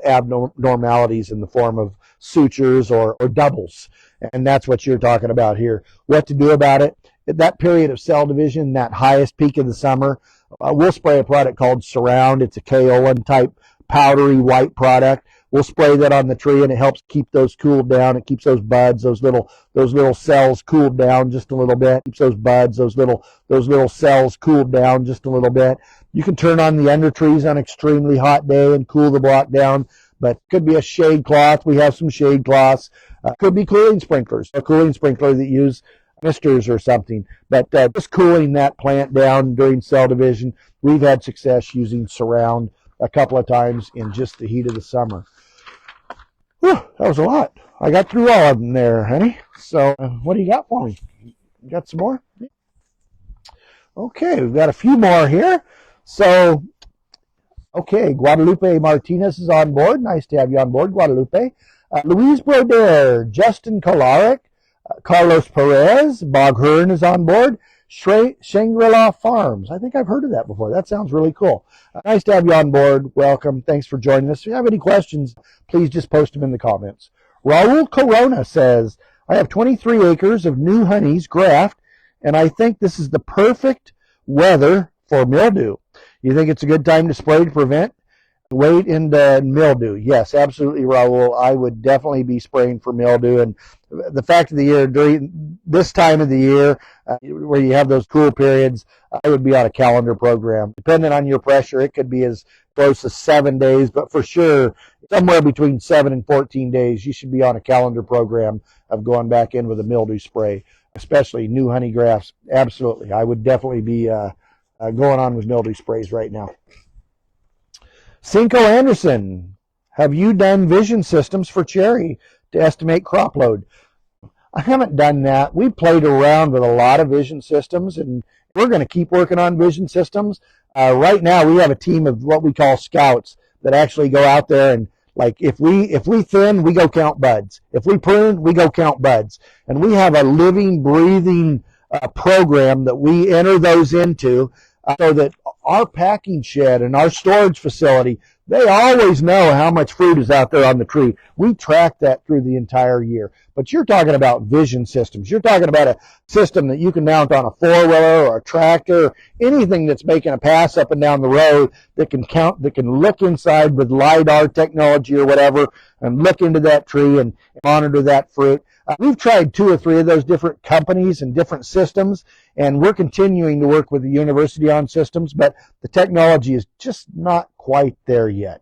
S1: abnormalities in the form of sutures or doubles. And that's what you're talking about here. What to do about it? At that period of cell division, that highest peak of the summer, we'll spray a product called Surround. It's a kaolin type powdery white product. We'll spray that on the tree, and it helps keep those cooled down. It keeps those buds, those little cells cooled down just a little bit. Keeps those buds, those little cells cooled down just a little bit. You can turn on the under trees on an extremely hot day and cool the block down. But could be a shade cloth. We have some shade cloths. Could be cooling sprinklers, a cooling sprinkler that use misters or something. But just cooling that plant down during cell division, we've had success using Surround a couple of times in just the heat of the summer. Whew, that was a lot. I got through all of them there, honey. So what do you got for me? You got some more? Okay, we've got a few more here. So, okay, Guadalupe Martinez is on board. Nice to have you on board, Guadalupe. Louise Broder, Justin Kolaric, Carlos Perez, Bog Hearn is on board. Shangri-La Farms. I think I've heard of that before. That sounds really cool. Nice to have you on board. Welcome. Thanks for joining us. If you have any questions, please just post them in the comments. Raul Corona says, I have 23 acres of new honeys graft, and I think this is the perfect weather for mildew. You think it's a good time to spray to prevent weight into mildew? Yes, absolutely, Raul. I would definitely be spraying for mildew. And the fact of the year, during this time of the year, where you have those cool periods, I would be on a calendar program. Depending on your pressure, it could be as close as 7 days, but for sure, somewhere between 7 and 14 days, you should be on a calendar program of going back in with a mildew spray, especially new honey grafts. Absolutely. I would definitely be going on with mildew sprays right now. Cinco Anderson, Have you done vision systems for cherry to estimate crop load? I haven't done that. We played around with a lot of vision systems, and we're going to keep working on vision systems. Right now, we have a team of what we call scouts that actually go out there and, like, if we thin, we go count buds. If we prune, we go count buds. And we have a living, breathing program that we enter those into, so that our packing shed and our storage facility, they always know how much fruit is out there on the tree. We track that through the entire year. But you're talking about vision systems. You're talking about a system that you can mount on a four-wheeler or a tractor, anything that's making a pass up and down the road that can count, that can look inside with LiDAR technology or whatever and look into that tree and monitor that fruit. We've tried 2 or 3 of those different companies and different systems, and we're continuing to work with the university on systems, but the technology is just not quite there yet.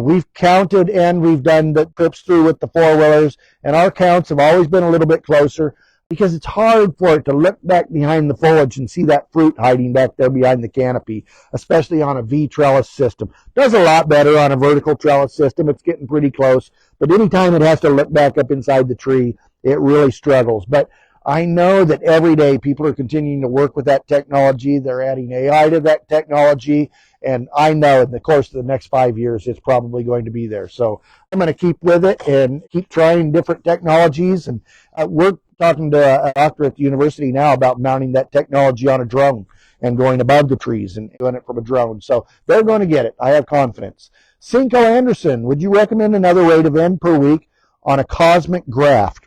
S1: We've counted and we've done the trips through with the four-wheelers, and our counts have always been a little bit closer because it's hard for it to look back behind the foliage and see that fruit hiding back there behind the canopy, especially on a V trellis system. Does a lot better on a vertical trellis system. It's getting pretty close, but anytime it has to look back up inside the tree, it really struggles. But I know that every day people are continuing to work with that technology. They're adding AI to that technology. And I know in the course of the next 5 years, it's probably going to be there. So I'm going to keep with it and keep trying different technologies. And we're talking to a doctor at the university now about mounting that technology on a drone and going above the trees and doing it from a drone. So they're going to get it. I have confidence. Cinco Anderson, would you recommend another rate of N per week on a cosmic graft?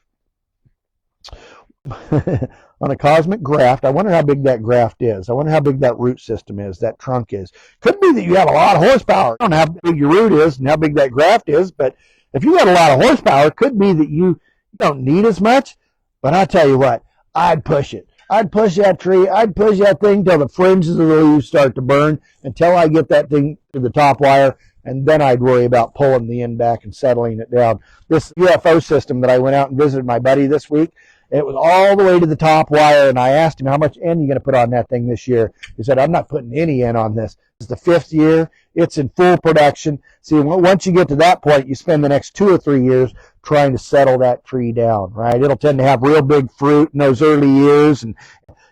S1: On a cosmic graft, I wonder how big that graft is. I wonder how big that root system is, that trunk is. Could be that you have a lot of horsepower. I don't know how big your root is and how big that graft is, but if you got a lot of horsepower, it could be that you don't need as much. But I tell you what, I'd push it. I'd push that tree. I'd push that thing till the fringes of the leaves start to burn, until I get that thing to the top wire, and then I'd worry about pulling the end back and settling it down. This UFO system that I went out and visited my buddy this week, it was all the way to the top wire, and I asked him, how much N are you going to put on that thing this year? He said, I'm not putting any N on this. It's the 5th year. It's in full production. See, once you get to that point, you spend the next 2 or 3 years trying to settle that tree down, right? It'll tend to have real big fruit in those early years, and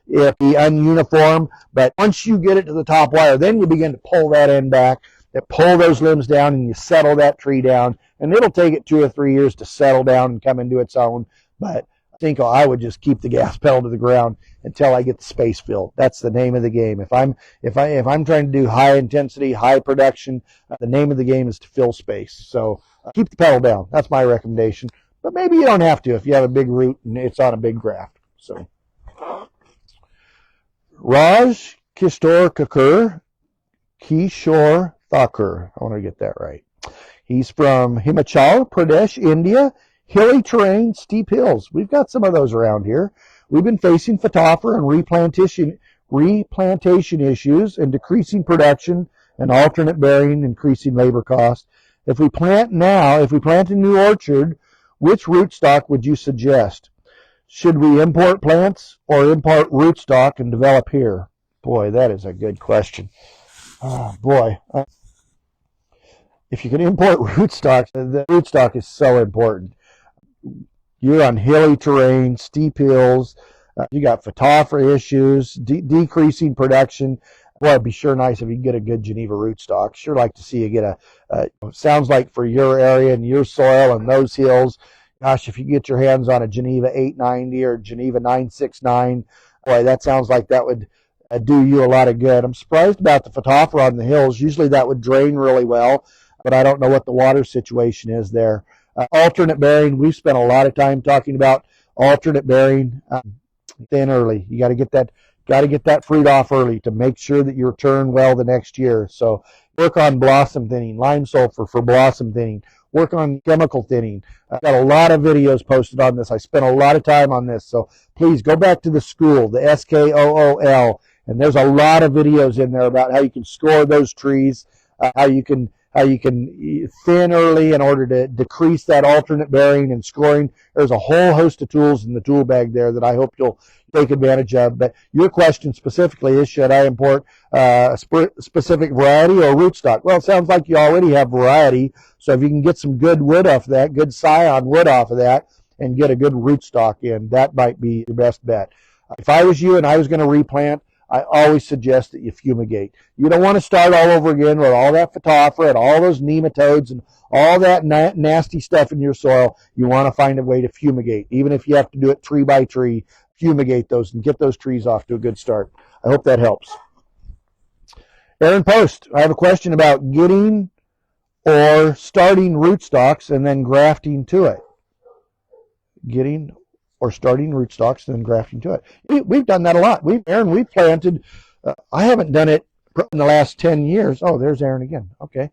S1: it'll be ununiform. But once you get it to the top wire, then you begin to pull that end back, pull those limbs down, and you settle that tree down. And it'll take it 2 or 3 years to settle down and come into its own. But I think I would just keep the gas pedal to the ground until I get the space filled. That's the name of the game. If I'm trying to do high intensity, high production, the name of the game is to fill space. So keep the pedal down. That's my recommendation. But maybe you don't have to if you have a big root and it's on a big graft. So Raj Kishore Thakur. I want to get that right. He's from Himachal Pradesh, India. Hilly terrain, steep hills. We've got some of those around here. We've been facing phytophthora and replantation issues and decreasing production and alternate bearing, increasing labor costs. If we plant a new orchard, which rootstock would you suggest? Should we import plants or import rootstock and develop here? Boy, that is a good question. If you can import rootstock, the rootstock is so important. You're on hilly terrain, steep hills. You got phytophthora issues, decreasing production. Boy, it'd be sure nice if you can get a good Geneva rootstock. Sure like to see you get sounds like for your area and your soil and those hills, gosh, if you get your hands on a Geneva 890 or Geneva 969, boy, that sounds like that would do you a lot of good. I'm surprised about the phytophthora on the hills. Usually that would drain really well, but I don't know what the water situation is there. Alternate bearing, we've spent a lot of time talking about alternate bearing thin early. You got to get that fruit off early to make sure that you return well the next year. So work on blossom thinning, lime sulfur for blossom thinning, work on chemical thinning. I've got a lot of videos posted on this. I spent a lot of time on this. So please go back to the school, the SKOOL, and there's a lot of videos in there about how you can score those trees, how you can how you can thin early in order to decrease that alternate bearing and scoring. There's a whole host of tools in the tool bag there that I hope you'll take advantage of. But your question specifically is, should I import a specific variety or rootstock? Well, it sounds like you already have variety. So if you can get some good wood off of that, good scion wood off of that, and get a good rootstock in, that might be your best bet. If I was you and I was going to replant, I always suggest that you fumigate. You don't want to start all over again with all that phytophthora and all those nematodes and all that nasty stuff in your soil. You want to find a way to fumigate. Even if you have to do it tree by tree, fumigate those and get those trees off to a good start. I hope that helps. Aaron Post, I have a question about getting or starting rootstocks and then grafting to it. Getting or starting rootstocks and then grafting to it. We've done that a lot. Aaron, we've planted, I haven't done it in the last 10 years. Oh, there's Aaron again. Okay.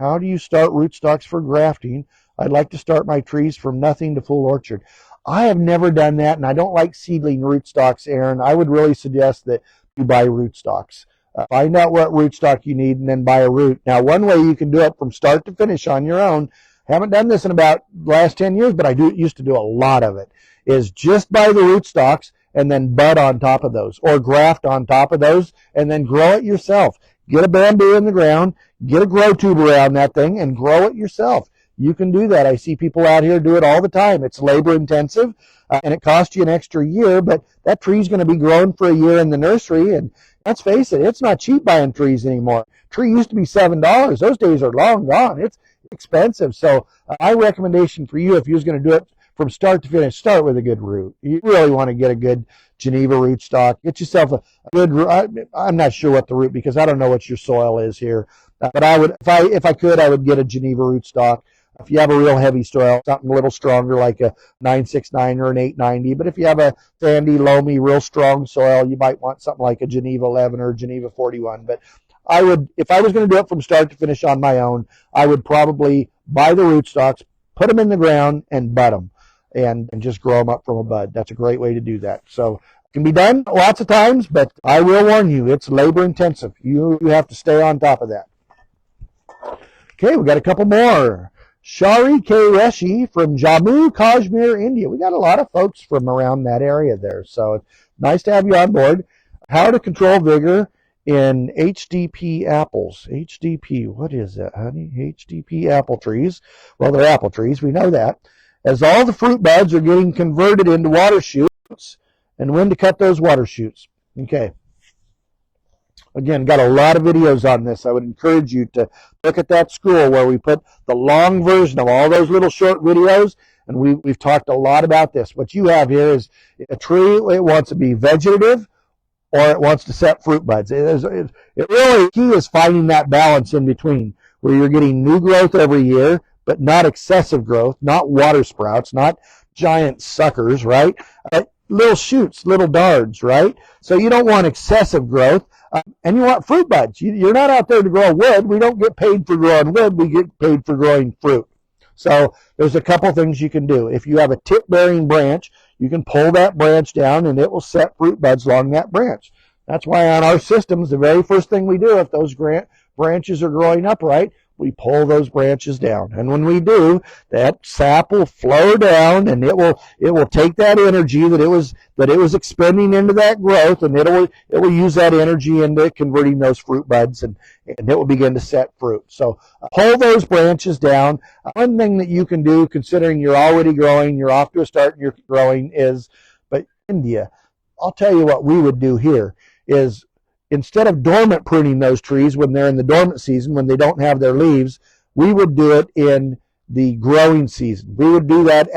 S1: How do you start rootstocks for grafting? I'd like to start my trees from nothing to full orchard. I have never done that, and I don't like seedling rootstocks, Aaron. I would really suggest that you buy rootstocks. Find out what rootstock you need and then buy a root. Now, one way you can do it from start to finish on your own, haven't done this in about the last 10 years, but I used to do a lot of it, is just buy the rootstocks and then bud on top of those, or graft on top of those, and then grow it yourself. Get a bamboo in the ground, get a grow tube around that thing, and grow it yourself. You can do that. I see people out here do it all the time. It's labor intensive, and it costs you an extra year, but that tree's going to be growing for a year in the nursery, and let's face it, it's not cheap buying trees anymore. Tree used to be $7. Those days are long gone. It's expensive. So my recommendation for you, if you was going to do it from start to finish, start with a good root. You really want to get a good Geneva rootstock. Get yourself a good root. I'm not sure what the root, because I don't know what your soil is here. But I would, if I could, I would get a Geneva rootstock. If you have a real heavy soil, something a little stronger like a 969 or an 890. But if you have a sandy, loamy, real strong soil, you might want something like a Geneva 11 or Geneva 41. But I would, if I was going to do it from start to finish on my own, I would probably buy the rootstocks, put them in the ground, and bud them, and just grow them up from a bud. That's a great way to do that. So it can be done lots of times, but I will warn you, it's labor intensive. You have to stay on top of that. Okay, we got a couple more. Shari K. Reshi from Jammu, Kashmir, India. We got a lot of folks from around that area there, so it's nice to have you on board. How to control vigor in HDP apples. HDP, what is that, honey? HDP apple trees. Well, they're apple trees, we know that. As all the fruit buds are getting converted into water shoots, and when to cut those water shoots. Okay. Again, got a lot of videos on this. I would encourage you to look at that school where we put the long version of all those little short videos, and we've talked a lot about this. What you have here is a tree. It wants to be vegetative, or it wants to set fruit buds. It really, key is finding that balance in between, where you're getting new growth every year, but not excessive growth, not water sprouts, not giant suckers, right? Little shoots, little darts, right? So you don't want excessive growth. And you want fruit buds. You're not out there to grow wood. We don't get paid for growing wood. We get paid for growing fruit. So there's a couple things you can do. If you have a tip-bearing branch, you can pull that branch down, and it will set fruit buds along that branch. That's why on our systems, the very first thing we do, if those branches are growing upright, we pull those branches down. And when we do, that sap will flow down, and it will take that energy that it was expending into that growth, and it will use that energy into converting those fruit buds, and it will begin to set fruit. So pull those branches down. One thing that you can do, considering you're already growing, you're off to a start and you're growing, but India, I'll tell you what we would do here is, instead of dormant pruning those trees when they're in the dormant season, when they don't have their leaves, we would do it in the growing season. We would do that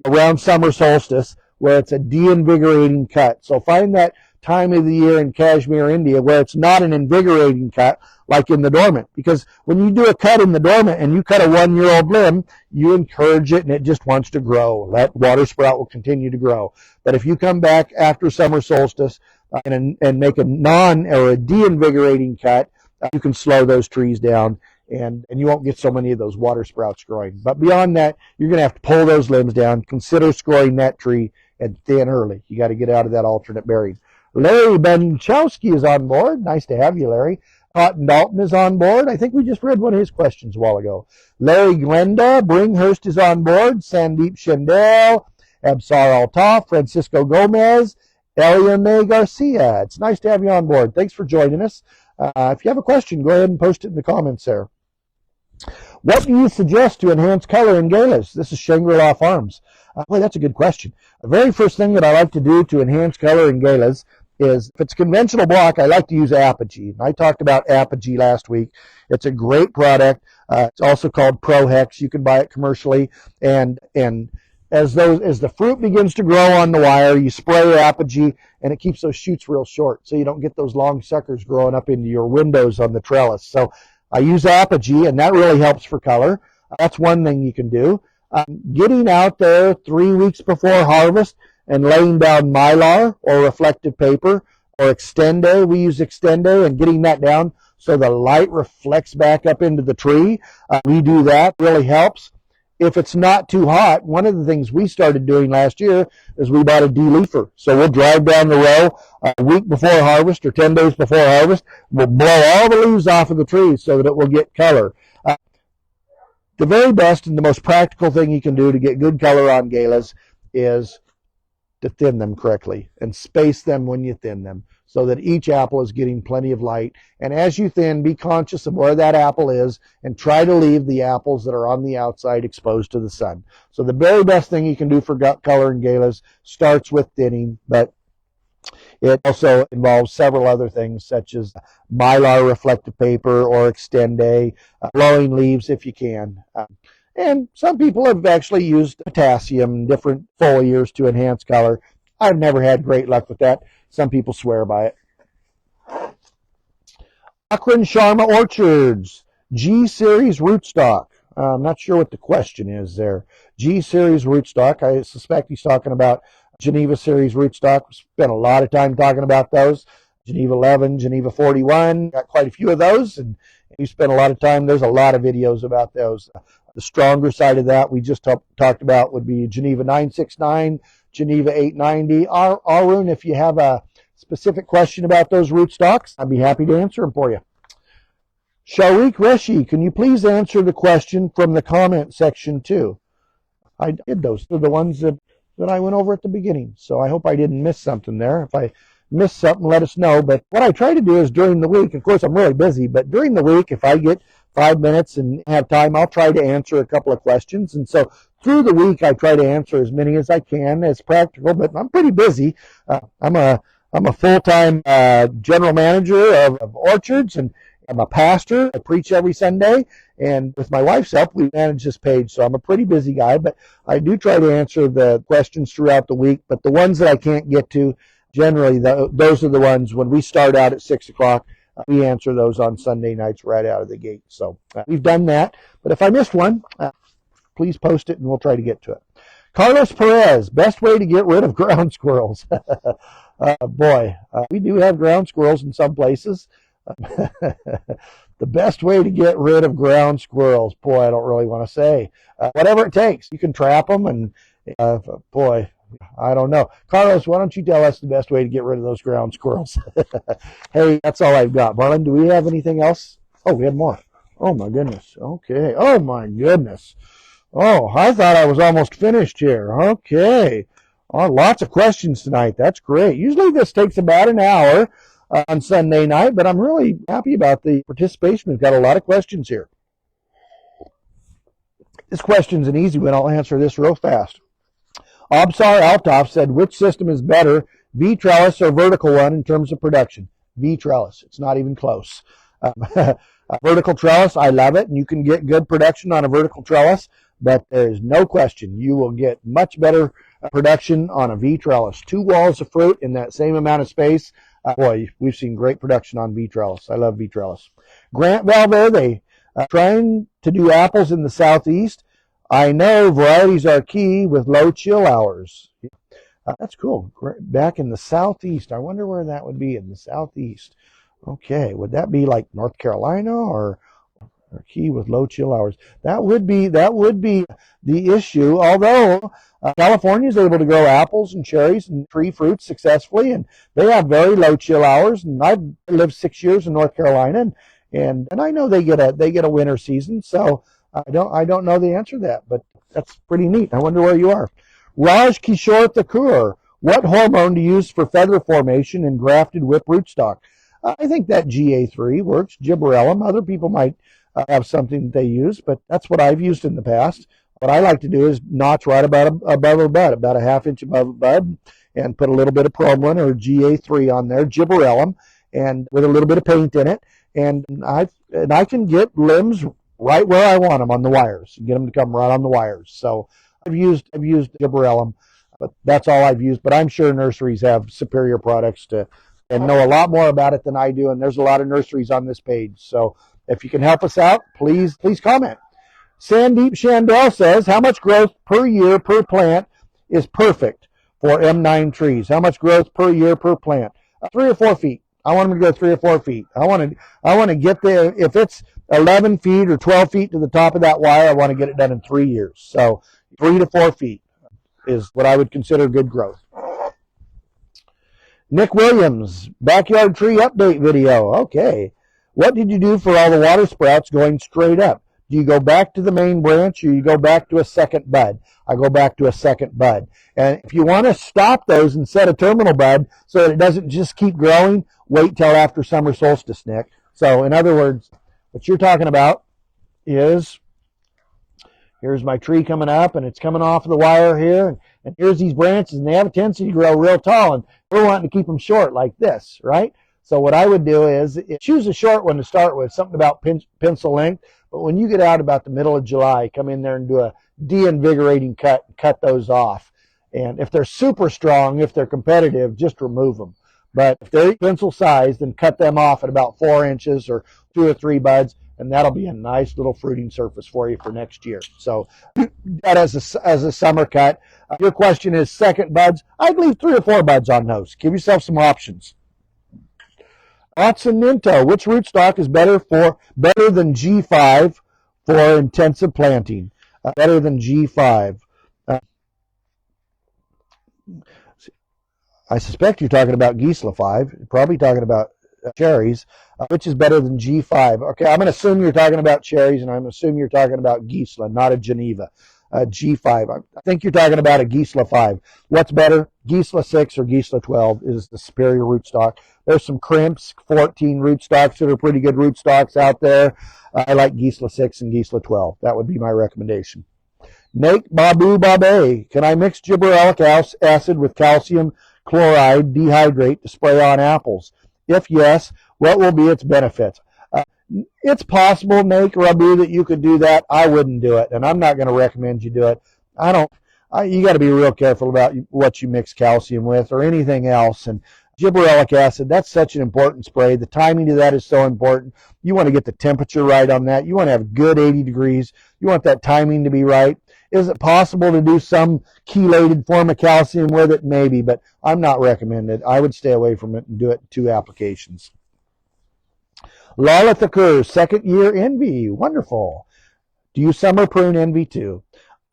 S1: around summer solstice, where it's a de-invigorating cut. So find that time of the year in Kashmir, India, where it's not an invigorating cut like in the dormant. Because when you do a cut in the dormant and you cut a 1-year-old limb, you encourage it and it just wants to grow. That water sprout will continue to grow. But if you come back after summer solstice, and make a or a de-invigorating cut, you can slow those trees down, and you won't get so many of those water sprouts growing. But beyond that, you're going to have to pull those limbs down. Consider scoring that tree and thin early. You got to get out of that alternate bearing. Larry Benchowski is on board. Nice to have you, Larry. Cotton Dalton is on board. I think we just read one of his questions a while ago. Larry Glenda, Bringhurst is on board. Sandeep Shendel, Absar Altaf, Francisco Gomez, Eliane Garcia. It's nice to have you on board. Thanks for joining us. If you have a question, go ahead and post it in the comments there. What do you suggest to enhance color in galas? This is Shangri-La Farms. Boy, that's a good question. The very first thing that I like to do to enhance color in galas is, if it's conventional block, I like to use Apogee. I talked about Apogee last week. It's a great product. It's also called ProHex. You can buy it commercially. And as the fruit begins to grow on the wire, you spray Apogee, and it keeps those shoots real short, so you don't get those long suckers growing up into your windows on the trellis. So I use Apogee, and that really helps for color. That's one thing you can do. Getting out there 3 weeks before harvest and laying down mylar or reflective paper or Extende. We use Extende, and getting that down so the light reflects back up into the tree. We do that. Really helps. If it's not too hot, one of the things we started doing last year is we bought a de-leafer. So we'll drive down the row a week before harvest or 10 days before harvest. We'll blow all the leaves off of the trees so that it will get color. The very best and the most practical thing you can do to get good color on galas is to thin them correctly and space them when you thin them so that each apple is getting plenty of light. And as you thin, be conscious of where that apple is and try to leave the apples that are on the outside exposed to the sun. So the very best thing you can do for color in galas starts with thinning, but it also involves several other things such as mylar reflective paper or Extende, blowing leaves if you can. And some people have actually used potassium, different foliars to enhance color. I've never had great luck with that. Some people swear by it. Akron Sharma Orchards, G-Series rootstock. I'm not sure what the question is there. G-Series rootstock. I suspect he's talking about Geneva Series rootstock. We spent a lot of time talking about those. Geneva 11, Geneva 41. Got quite a few of those, and we spent a lot of time. There's a lot of videos about those. The stronger side of that we just talked about would be Geneva 969, Geneva 890. Arun, if you have a specific question about those rootstocks, I'd be happy to answer them for you. Sharik Reshi, can you please answer the question from the comment section too? I did those. They're the ones that I went over at the beginning, so I hope I didn't miss something there. If I missed something, let us know. But what I try to do is during the week, of course I'm really busy, but during the week, if I get 5 minutes and have time, I'll try to answer a couple of questions. And so through the week, I try to answer as many as I can as practical, but I'm pretty busy. I'm a full-time general manager of orchards, and I'm a pastor. I preach every Sunday, and with my wife's help, we manage this page. So I'm a pretty busy guy, but I do try to answer the questions throughout the week. But the ones that I can't get to, generally, those are the ones when we start out at 6 o'clock. We answer those on Sunday nights right out of the gate. So we've done that. But if I missed one, please post it and we'll try to get to it. Carlos Perez, best way to get rid of ground squirrels. We do have ground squirrels in some places. The best way to get rid of ground squirrels, boy, I don't really want to say. Whatever it takes. You can trap them, and I don't know. Carlos, why don't you tell us the best way to get rid of those ground squirrels? Hey, that's all I've got. Marlon, do we have anything else? Oh, we have more. Oh, my goodness. Okay. Oh, my goodness. Oh, I thought I was almost finished here. Okay. Oh, lots of questions tonight. That's great. Usually this takes about an hour on Sunday night, but I'm really happy about the participation. We've got a lot of questions here. This question's an easy one. I'll answer this real fast. Absar Altaf said, which system is better, V-trellis or vertical one in terms of production? V-trellis. It's not even close. Vertical trellis, I love it, and you can get good production on a vertical trellis, but there's no question you will get much better production on a V-trellis. 2 walls of fruit in that same amount of space. Boy, we've seen great production on V-trellis. I love V-trellis. Grant Valverde, trying to do apples in the southeast. I know varieties are key with low chill hours. That's cool. Back in the southeast. I wonder where that would be in the southeast. Okay, would that be like North Carolina or or key with low chill hours. That would be the issue. Although California is able to grow apples and cherries and tree fruits successfully, and they have very low chill hours. And I've lived 6 years in North Carolina, and I know they get a winter season. So I don't know the answer to that, but that's pretty neat. I wonder where you are. Raj Kishore Thakur, what hormone to use for feather formation in grafted whip rootstock? I think that GA3 works. Gibberellum. Other people might have something that they use, but that's what I've used in the past. What I like to do is notch right above a bud, about a half inch above a bud, and put a little bit of Promelin or GA3 on there, Gibberellum, and with a little bit of paint in it, and I can get limbs right where I want them on the wires, get them to come right on the wires. So I've used Gibberellum, but that's all I've used. But I'm sure nurseries have superior products and know a lot more about it than I do, and there's a lot of nurseries on this page. So if you can help us out, please comment. Sandeep Chandel says, how much growth per year per plant is perfect for M9 trees? How much growth per year per plant? 3 or 4 feet. I want them to go 3 or 4 feet. I want to get there. If it's 11 feet or 12 feet to the top of that wire, I want to get it done in 3 years. So 3 to 4 feet is what I would consider good growth. Nick Williams, backyard tree update video. Okay. What did you do for all the water sprouts going straight up? Do you go back to the main branch, or you go back to a second bud? I go back to a second bud. And if you want to stop those and set a terminal bud so that it doesn't just keep growing, wait till after summer solstice, Nick. So in other words, what you're talking about is, here's my tree coming up, and it's coming off of the wire here, and here's these branches, and they have a tendency to grow real tall, and we're wanting to keep them short like this, right? So what I would do is choose a short one to start with, something about pencil length. But when you get out about the middle of July, come in there and do a de-invigorating cut those off. And if they're super strong, if they're competitive, just remove them. But if they're pencil sized, then cut them off at about 4 inches or 2 or 3 buds, and that'll be a nice little fruiting surface for you for next year. So that as a summer cut. Your question is second buds. I'd leave 3 or 4 buds on those. Give yourself some options. Watson Minto, which rootstock is better than G5 for intensive planting? Better than G5. I suspect you're talking about Gisela 5. You're probably talking about cherries. Which is better than G5? Okay, I'm going to assume you're talking about cherries, and I'm going to assume you're talking about Gisela, not a Geneva. G5. I think you're talking about a Gisela 5. What's better, Gisela 6 or Gisela 12 is the superior rootstock. There's some Crimps 14 rootstocks that are pretty good rootstocks out there. I like Gisela 6 and Gisela 12. That would be my recommendation. Nate Babu Babe, can I mix gibberellic acid with calcium chloride dehydrate to spray on apples? If yes, what will be its benefits? It's possible, Nate Rabu, that you could do that. I wouldn't do it, and I'm not going to recommend you do it. You got to be real careful about what you mix calcium with or anything else. And gibberellic acid, that's such an important spray. The timing of that is so important. You want to get the temperature right on that. You want to have good 80 degrees. You want that timing to be right. Is it possible to do some chelated form of calcium with it? Maybe, but I'm not recommended. I would stay away from it and do it in 2 applications. Lala Thakur, second year envy. Wonderful. Do you summer prune envy too?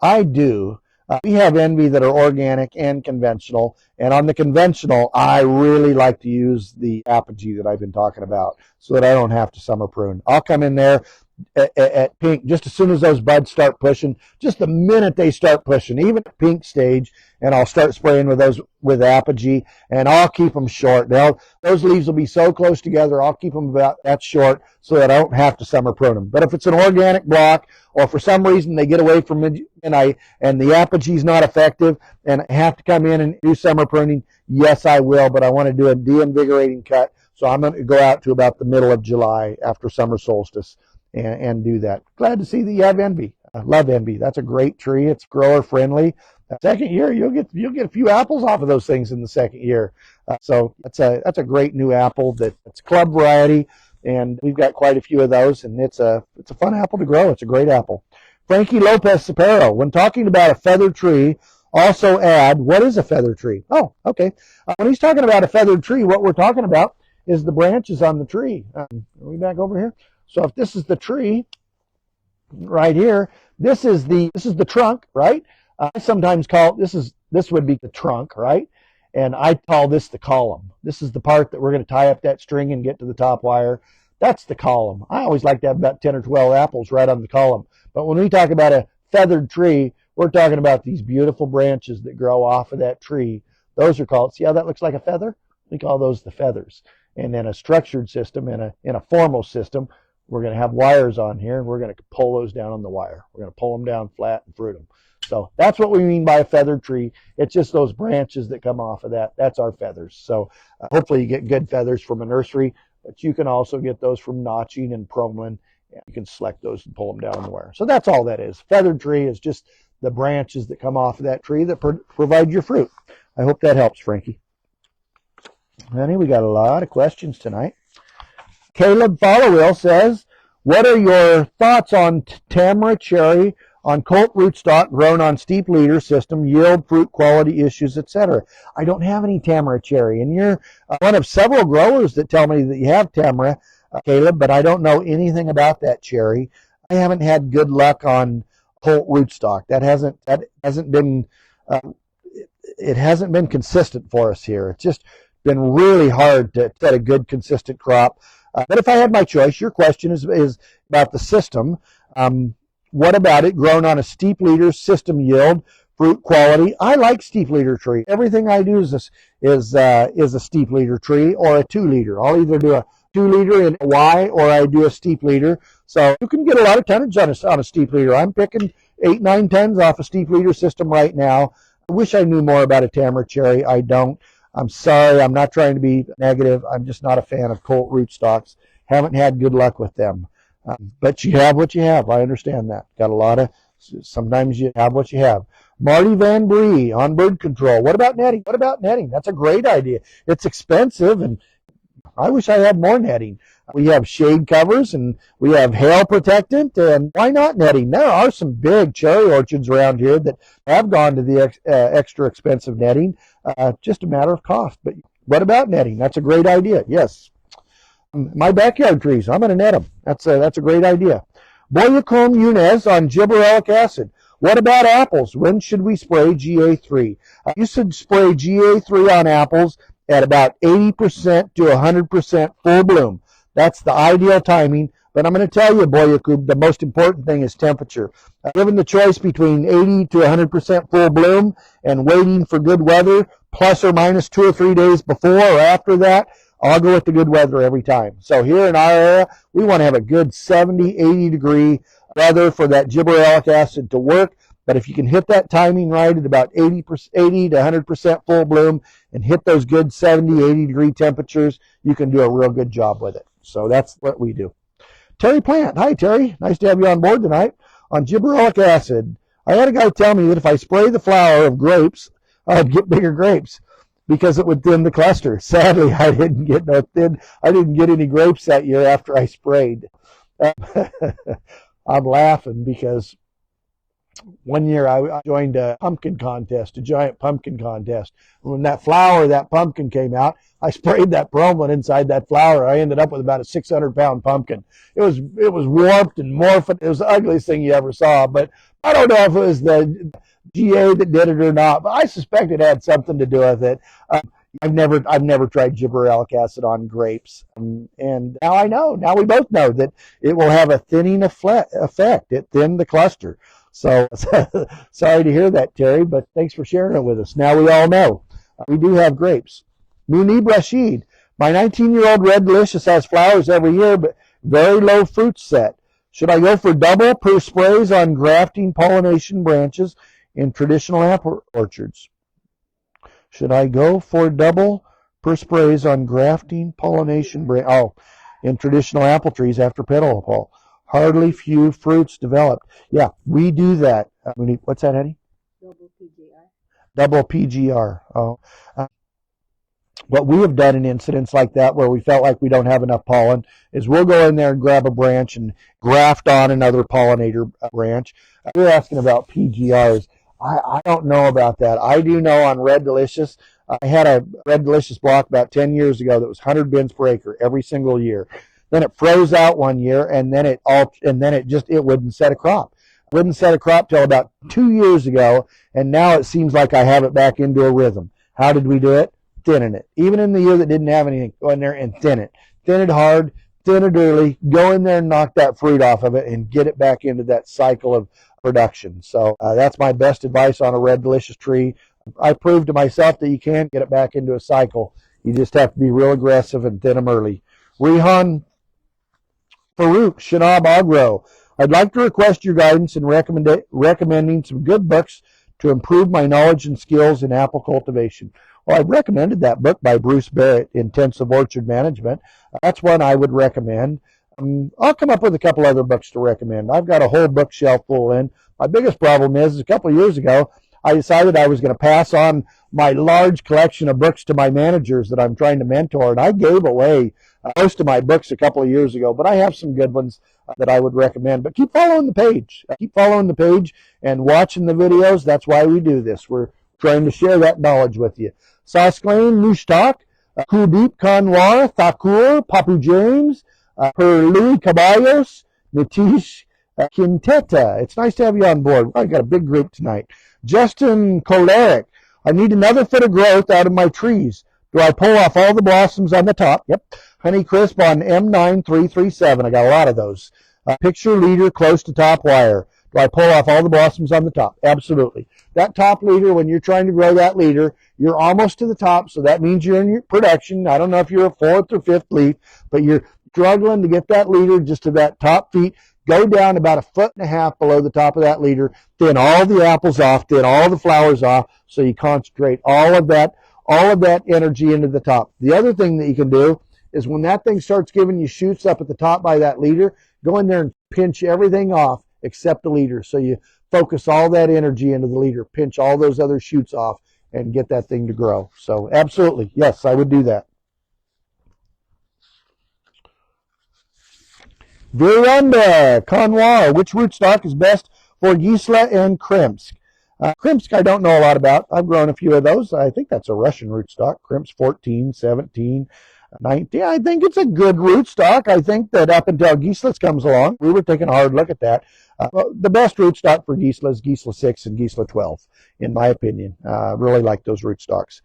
S1: I do. We have envy that are organic and conventional. And on the conventional, I really like to use the apogee that I've been talking about so that I don't have to summer prune. I'll come in there at pink just as soon as those buds start pushing, just the minute they start pushing, even at pink stage, and I'll start spraying with apogee, and I'll keep them short. Those leaves will be so close together, I'll keep them about that short so that I don't have to summer prune them. But if it's an organic block, or for some reason they get away from it and the apogee is not effective, and I have to come in and do summer pruning, yes, I will, but I want to do a de-invigorating cut, so I'm going to go out to about the middle of July after summer solstice and do that. Glad to see that you have envy. I love envy. That's a great tree. It's grower friendly. Second year, you'll get a few apples off of those things in the second year. So that's a great new apple that's club variety, and we've got quite a few of those, and it's a fun apple to grow. It's a great apple. Frankie Lopez Sapero, when talking about a feathered tree, also add, what is a feathered tree? Oh, okay. When he's talking about a feathered tree, what we're talking about is the branches on the tree. Are we back over here? So if this is the tree, right here. This is the trunk, right? I sometimes call this would be the trunk, right? And I call this the column. This is the part that we're going to tie up that string and get to the top wire. That's the column. I always like to have about 10 or 12 apples right on the column. But when we talk about a feathered tree, we're talking about these beautiful branches that grow off of that tree. Those are called, see how that looks like a feather? We call those the feathers. And then a structured system, in a formal system, we're going to have wires on here, and we're going to pull those down on the wire. We're going to pull them down flat and fruit them. So that's what we mean by a feathered tree. It's just those branches that come off of that. That's our feathers. So hopefully you get good feathers from a nursery, but you can also get those from notching and promoing. You can select those and pull them down on the wire. So that's all that is. Feathered tree is just the branches that come off of that tree that provide your fruit. I hope that helps, Frankie. Honey, we got a lot of questions tonight. Caleb Followill says, what are your thoughts on tamara cherry on colt rootstock grown on steep leader system, yield, fruit quality issues, etc.? I don't have any tamara cherry, and you're one of several growers that tell me that you have tamara, Caleb, but I don't know anything about that cherry. I haven't had good luck on colt rootstock. That hasn't been it hasn't been consistent for us here. It's just been really hard to set a good consistent crop. But if I had my choice, your question is about the system. What about it grown on a steep leader system yield, fruit quality? I like steep leader tree. Everything I do is a steep leader tree or a 2 liter. I'll either do a 2 liter in a Y or I do a steep leader. So you can get a lot of tonnage on a steep leader. I'm picking 8, 9 tons off a steep leader system right now. I wish I knew more about a tamara cherry. I don't. I'm sorry. I'm not trying to be negative. I'm just not a fan of colt rootstocks. Haven't had good luck with them. But you have what you have. I understand that. Got a lot of, sometimes you have what you have. Marty Van Bree on bird control. What about netting? What about netting? That's a great idea. It's expensive, and I wish I had more netting. We have shade covers, and we have hail protectant, and why not netting? There are some big cherry orchards around here that have gone to the extra expensive netting. Just a matter of cost. But what about netting? That's a great idea. Yes. My backyard trees, I'm going to net them. That's a great idea. Boyacombe Yunez on gibberellic acid. What about apples? When should we spray GA3? You should spray GA3 on apples at about 80% to 100% full bloom. That's the ideal timing. But I'm going to tell you, Boyacombe, the most important thing is temperature. Given the choice between 80 to 100% full bloom and waiting for good weather, plus or minus 2 or 3 days before or after that, I'll go with the good weather every time. So here in our area, we want to have a good 70, 80 degree weather for that gibberellic acid to work. But if you can hit that timing right at about 80 to 100% full bloom and hit those good 70, 80 degree temperatures, you can do a real good job with it. So that's what we do. Terry Plant. Hi, Terry. Nice to have you on board tonight. On gibberellic acid, I had a guy tell me that if I spray the flower of grapes, I'd get bigger grapes because it would thin the cluster. Sadly, I didn't get any grapes that year after I sprayed. I'm laughing because one year I joined a pumpkin contest, a giant pumpkin contest. When that pumpkin came out, I sprayed that bromelain inside that flower. I ended up with about a 600-pound pumpkin. It was warped and morphed. It was the ugliest thing you ever saw. But I don't know if it was the GA that did it or not. But I suspect it had something to do with it. I've never tried gibberellic acid on grapes, and now I know. Now we both know that it will have a thinning effect. It thinned the cluster. So sorry to hear that, Terry, but thanks for sharing it with us. Now we all know. We do have grapes. Munib Rashid. My 19-year-old Red Delicious has flowers every year, but very low fruit set. Should I go for double per sprays on grafting pollination branches in traditional apple orchards? Should I go for double per sprays on grafting pollination in traditional apple trees after petal pull? Hardly few fruits developed. Yeah, we do that. What's that, Eddie?
S2: Double PGR.
S1: Double PGR. Oh. What we have done in incidents like that where we felt like we don't have enough pollen is we'll go in there and grab a branch and graft on another pollinator branch. You're asking about PGRs. I don't know about that. I do know on Red Delicious, I had a Red Delicious block about 10 years ago that was 100 bins per acre every single year. Then it froze out one year, and then it wouldn't set a crop. Wouldn't set a crop till about 2 years ago, and now it seems like I have it back into a rhythm. How did we do it? Thinning it. Even in the year that didn't have anything, go in there and thin it. Thin it hard, thin it early, go in there and knock that fruit off of it and get it back into that cycle of production. So that's my best advice on a red delicious tree. I proved to myself that you can get it back into a cycle. You just have to be real aggressive and thin them early. Rihan Farouk, Shanab Agro. I'd like to request your guidance in recommending some good books to improve my knowledge and skills in apple cultivation. Well, I've recommended that book by Bruce Barrett, Intensive Orchard Management. That's one I would recommend. I'll come up with a couple other books to recommend. I've got a whole bookshelf full in. My biggest problem is a couple of years ago, I decided I was going to pass on my large collection of books to my managers that I'm trying to mentor, and I gave away most of my books a couple of years ago, but I have some good ones that I would recommend. But keep following the page. Keep following the page and watching the videos. That's why we do this. We're trying to share that knowledge with you. Sasklain, Mushtak, Kuldeep Kanwar, Thakur, Papu James, Louis Caballos, Nitish Quinteta. It's nice to have you on board. I've got a big group tonight. Justin Koleric, I need another foot of growth out of my trees. Do I pull off all the blossoms on the top? Yep. Honeycrisp on M9337. I got a lot of those. Picture leader close to top wire. Do I pull off all the blossoms on the top? Absolutely. That top leader, when you're trying to grow that leader, you're almost to the top, so that means you're in your production. I don't know if you're a fourth or fifth leaf, but you're struggling to get that leader just to that top feet. Go down about 1.5 feet below the top of that leader, thin all the apples off, thin all the flowers off, so you concentrate all of that energy into the top. The other thing that you can do is when that thing starts giving you shoots up at the top by that leader, go in there and pinch everything off except the leader. So you focus all that energy into the leader, pinch all those other shoots off, and get that thing to grow. So absolutely, yes, I would do that. Viranda Kanwar, which rootstock is best for Gisela and Krimsk? Krimsk I don't know a lot about. I've grown a few of those. I think that's a Russian rootstock. Krimsk 14, 17, 19. I think it's a good rootstock. I think that up until Gisela's comes along, we were taking a hard look at that. The best rootstock for Gisela is Gisela 6 and Gisela 12, in my opinion. Really like those rootstocks.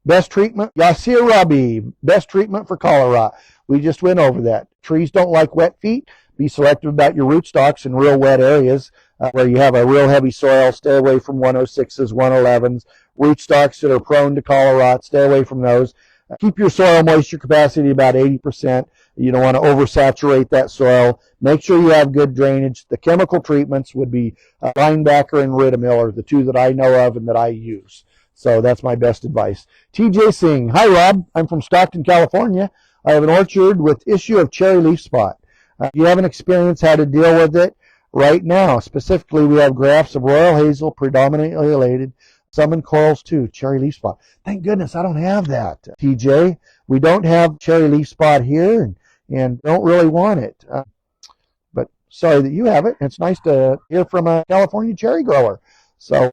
S1: Best treatment, Yasir Rabi. Best treatment for cholera. We just went over that. Trees don't like wet feet. Be selective about your rootstocks in real wet areas where you have a real heavy soil. Stay away from 106s, 111s. Rootstocks that are prone to cholera, stay away from those. Keep your soil moisture capacity about 80%. You don't want to oversaturate that soil. Make sure you have good drainage. The chemical treatments would be Linebacker and Ridamil are the two that I know of and that I use. So that's my best advice. TJ Singh. Hi, Rob. I'm from Stockton, California. I have an orchard with issue of cherry leaf spot. Do you have an experience how to deal with it? Right now, specifically, we have grafts of royal hazel, predominantly elated, some in corals too, cherry leaf spot. Thank goodness I don't have that, TJ. We don't have cherry leaf spot here and don't really want it. But sorry that you have it. It's nice to hear from a California cherry grower. So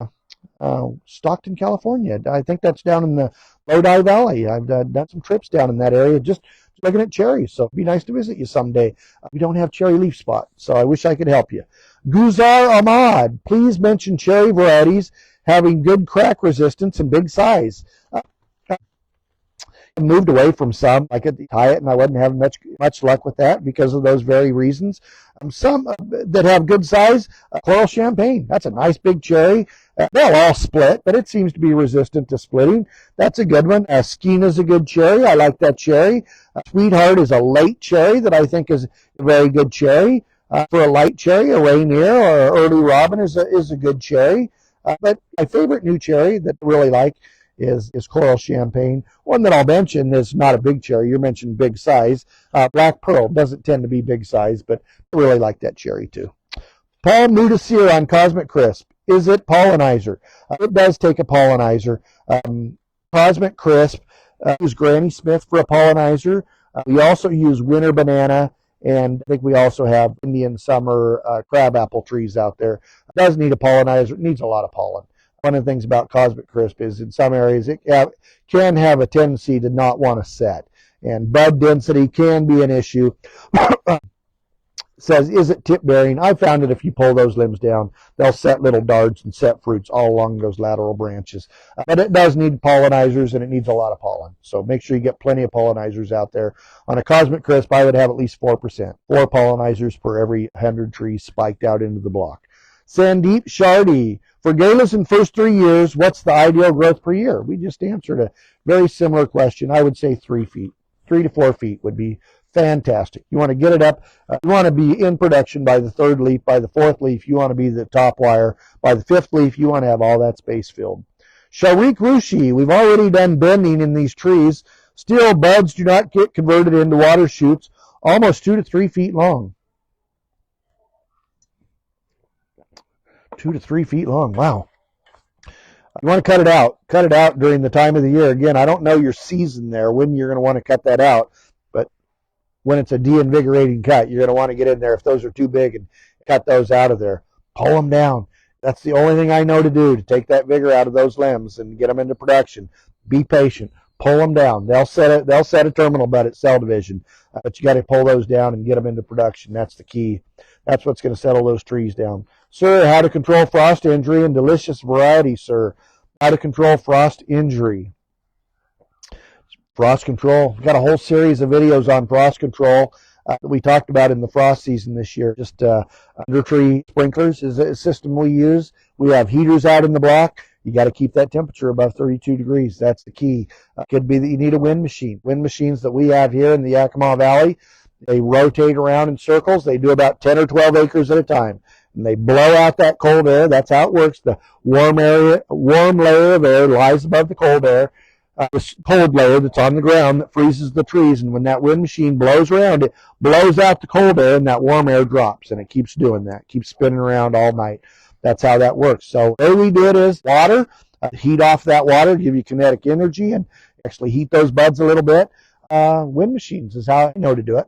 S1: Stockton, California. I think that's down in the Lodi Valley. I've done some trips down in that area just looking at cherries. So it'd be nice to visit you someday. We don't have cherry leaf spot, so I wish I could help you. Guzar Ahmad, please mention cherry varieties having good crack resistance and big size. I moved away from some. I could tie it, and I wasn't having much luck with that because of those very reasons. Some that have good size, Coral Champagne. That's a nice big cherry. They'll all split, but it seems to be resistant to splitting. That's a good one. Skina's a good cherry. I like that cherry. Sweetheart is a late cherry that I think is a very good cherry. For a light cherry, a Rainier or Early Robin is a good cherry. But my favorite new cherry that I really like is Coral Champagne. One that I'll mention is not a big cherry. You mentioned big size. Black Pearl doesn't tend to be big size, but I really like that cherry too. Paul Mudasir on Cosmic Crisp. Is it pollinizer? It does take a pollinizer. Cosmic Crisp, use Granny Smith for a pollinizer. We also use Winter Banana, and I think we also have Indian Summer crabapple trees out there. It does need a pollinizer. It needs a lot of pollen. One of the things about Cosmic Crisp is in some areas it can have a tendency to not want to set. and bud density can be an issue. Says, is it tip bearing? I found that if you pull those limbs down, they'll set little darts and set fruits all along those lateral branches. But it does need pollinizers, and it needs a lot of pollen. So make sure you get plenty of pollinizers out there. On a Cosmic Crisp, I would have at least 4%. 4 pollinizers per every 100 trees spiked out into the block. Sandeep Shardy. For Galas in first 3 years, what's the ideal growth per year? We just answered a very similar question. I would say 3 feet. 3 to 4 feet would be fantastic. You want to get it up. You want to be in production by the 3rd leaf. By the 4th leaf, you want to be the top wire. By the 5th leaf, you want to have all that space filled. Sharik Rushi, we've already done bending in these trees. Still, buds do not get converted into water shoots, almost 2 to 3 feet long. 2 to 3 feet long. Wow. You want to cut it out. Cut it out during the time of the year. Again, I don't know your season there, when you're going to want to cut that out. But when it's a de-invigorating cut, you're going to want to get in there if those are too big and cut those out of there. Pull them down. That's the only thing I know to do to take that vigor out of those limbs and get them into production. Be patient. Pull them down. They'll set a terminal bud at cell division, but you got to pull those down and get them into production. That's the key. That's what's going to settle those trees down. Sir, how to control frost injury and delicious variety, sir. How to control frost injury. Frost control. We've got a whole series of videos on frost control that we talked about in the frost season this year. Just under tree sprinklers is a system we use. We have heaters out in the block. You got to keep that temperature above 32 degrees. That's the key. Could be that you need a wind machine. Wind machines that we have here in the Yakima Valley, they rotate around in circles. They do about 10 or 12 acres at a time. And they blow out that cold air. That's how it works. The warm layer of air lies above the cold air. The cold layer that's on the ground that freezes the trees, and when that wind machine blows around, it blows out the cold air, and that warm air drops, and it keeps doing that, keeps spinning around all night. That's how that works. So the way we do it is water, heat off that water, give you kinetic energy, and actually heat those buds a little bit. Wind machines is how I know to do it.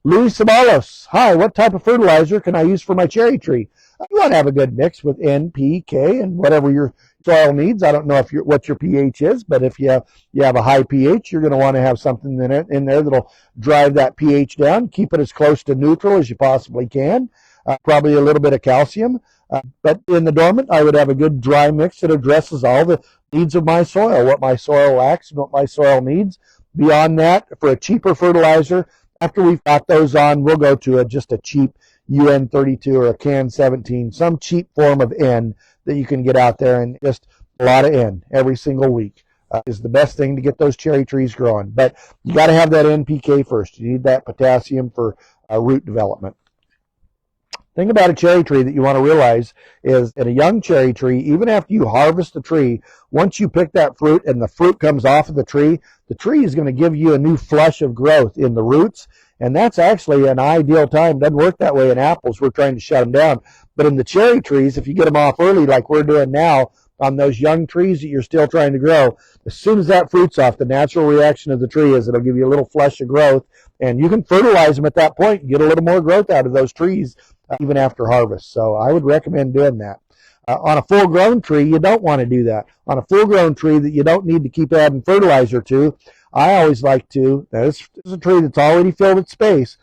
S1: Luis Sabalos, hi, what type of fertilizer can I use for my cherry tree? You want to have a good mix with NPK and whatever your soil needs. I don't know if what your pH is, but if you have a high pH, you're going to want to have something in there that'll drive that pH down. Keep it as close to neutral as you possibly can. Probably a little bit of calcium. But in the dormant, I would have a good dry mix that addresses all the needs of my soil, what my soil lacks and what my soil needs. Beyond that, for a cheaper fertilizer, after we've got those on, we'll go to just a cheap UN32 or a CAN 17, some cheap form of N that you can get out there, and just a lot of N every single week is the best thing to get those cherry trees growing. But you got to have that NPK first. You need that potassium for root development. Thing about a cherry tree that you want to realize is that a young cherry tree, even after you harvest the tree, once you pick that fruit and the fruit comes off of the tree is going to give you a new flush of growth in the roots. And that's actually an ideal time. Doesn't work that way in apples. We're trying to shut them down. But in the cherry trees, if you get them off early like we're doing now on those young trees that you're still trying to grow, as soon as that fruit's off, the natural reaction of the tree is it'll give you a little flush of growth. And you can fertilize them at that point and get a little more growth out of those trees even after harvest. So I would recommend doing that. On a full-grown tree, you don't want to do that. On a full-grown tree that you don't need to keep adding fertilizer to, I always like to, this is a tree that's already filled its space.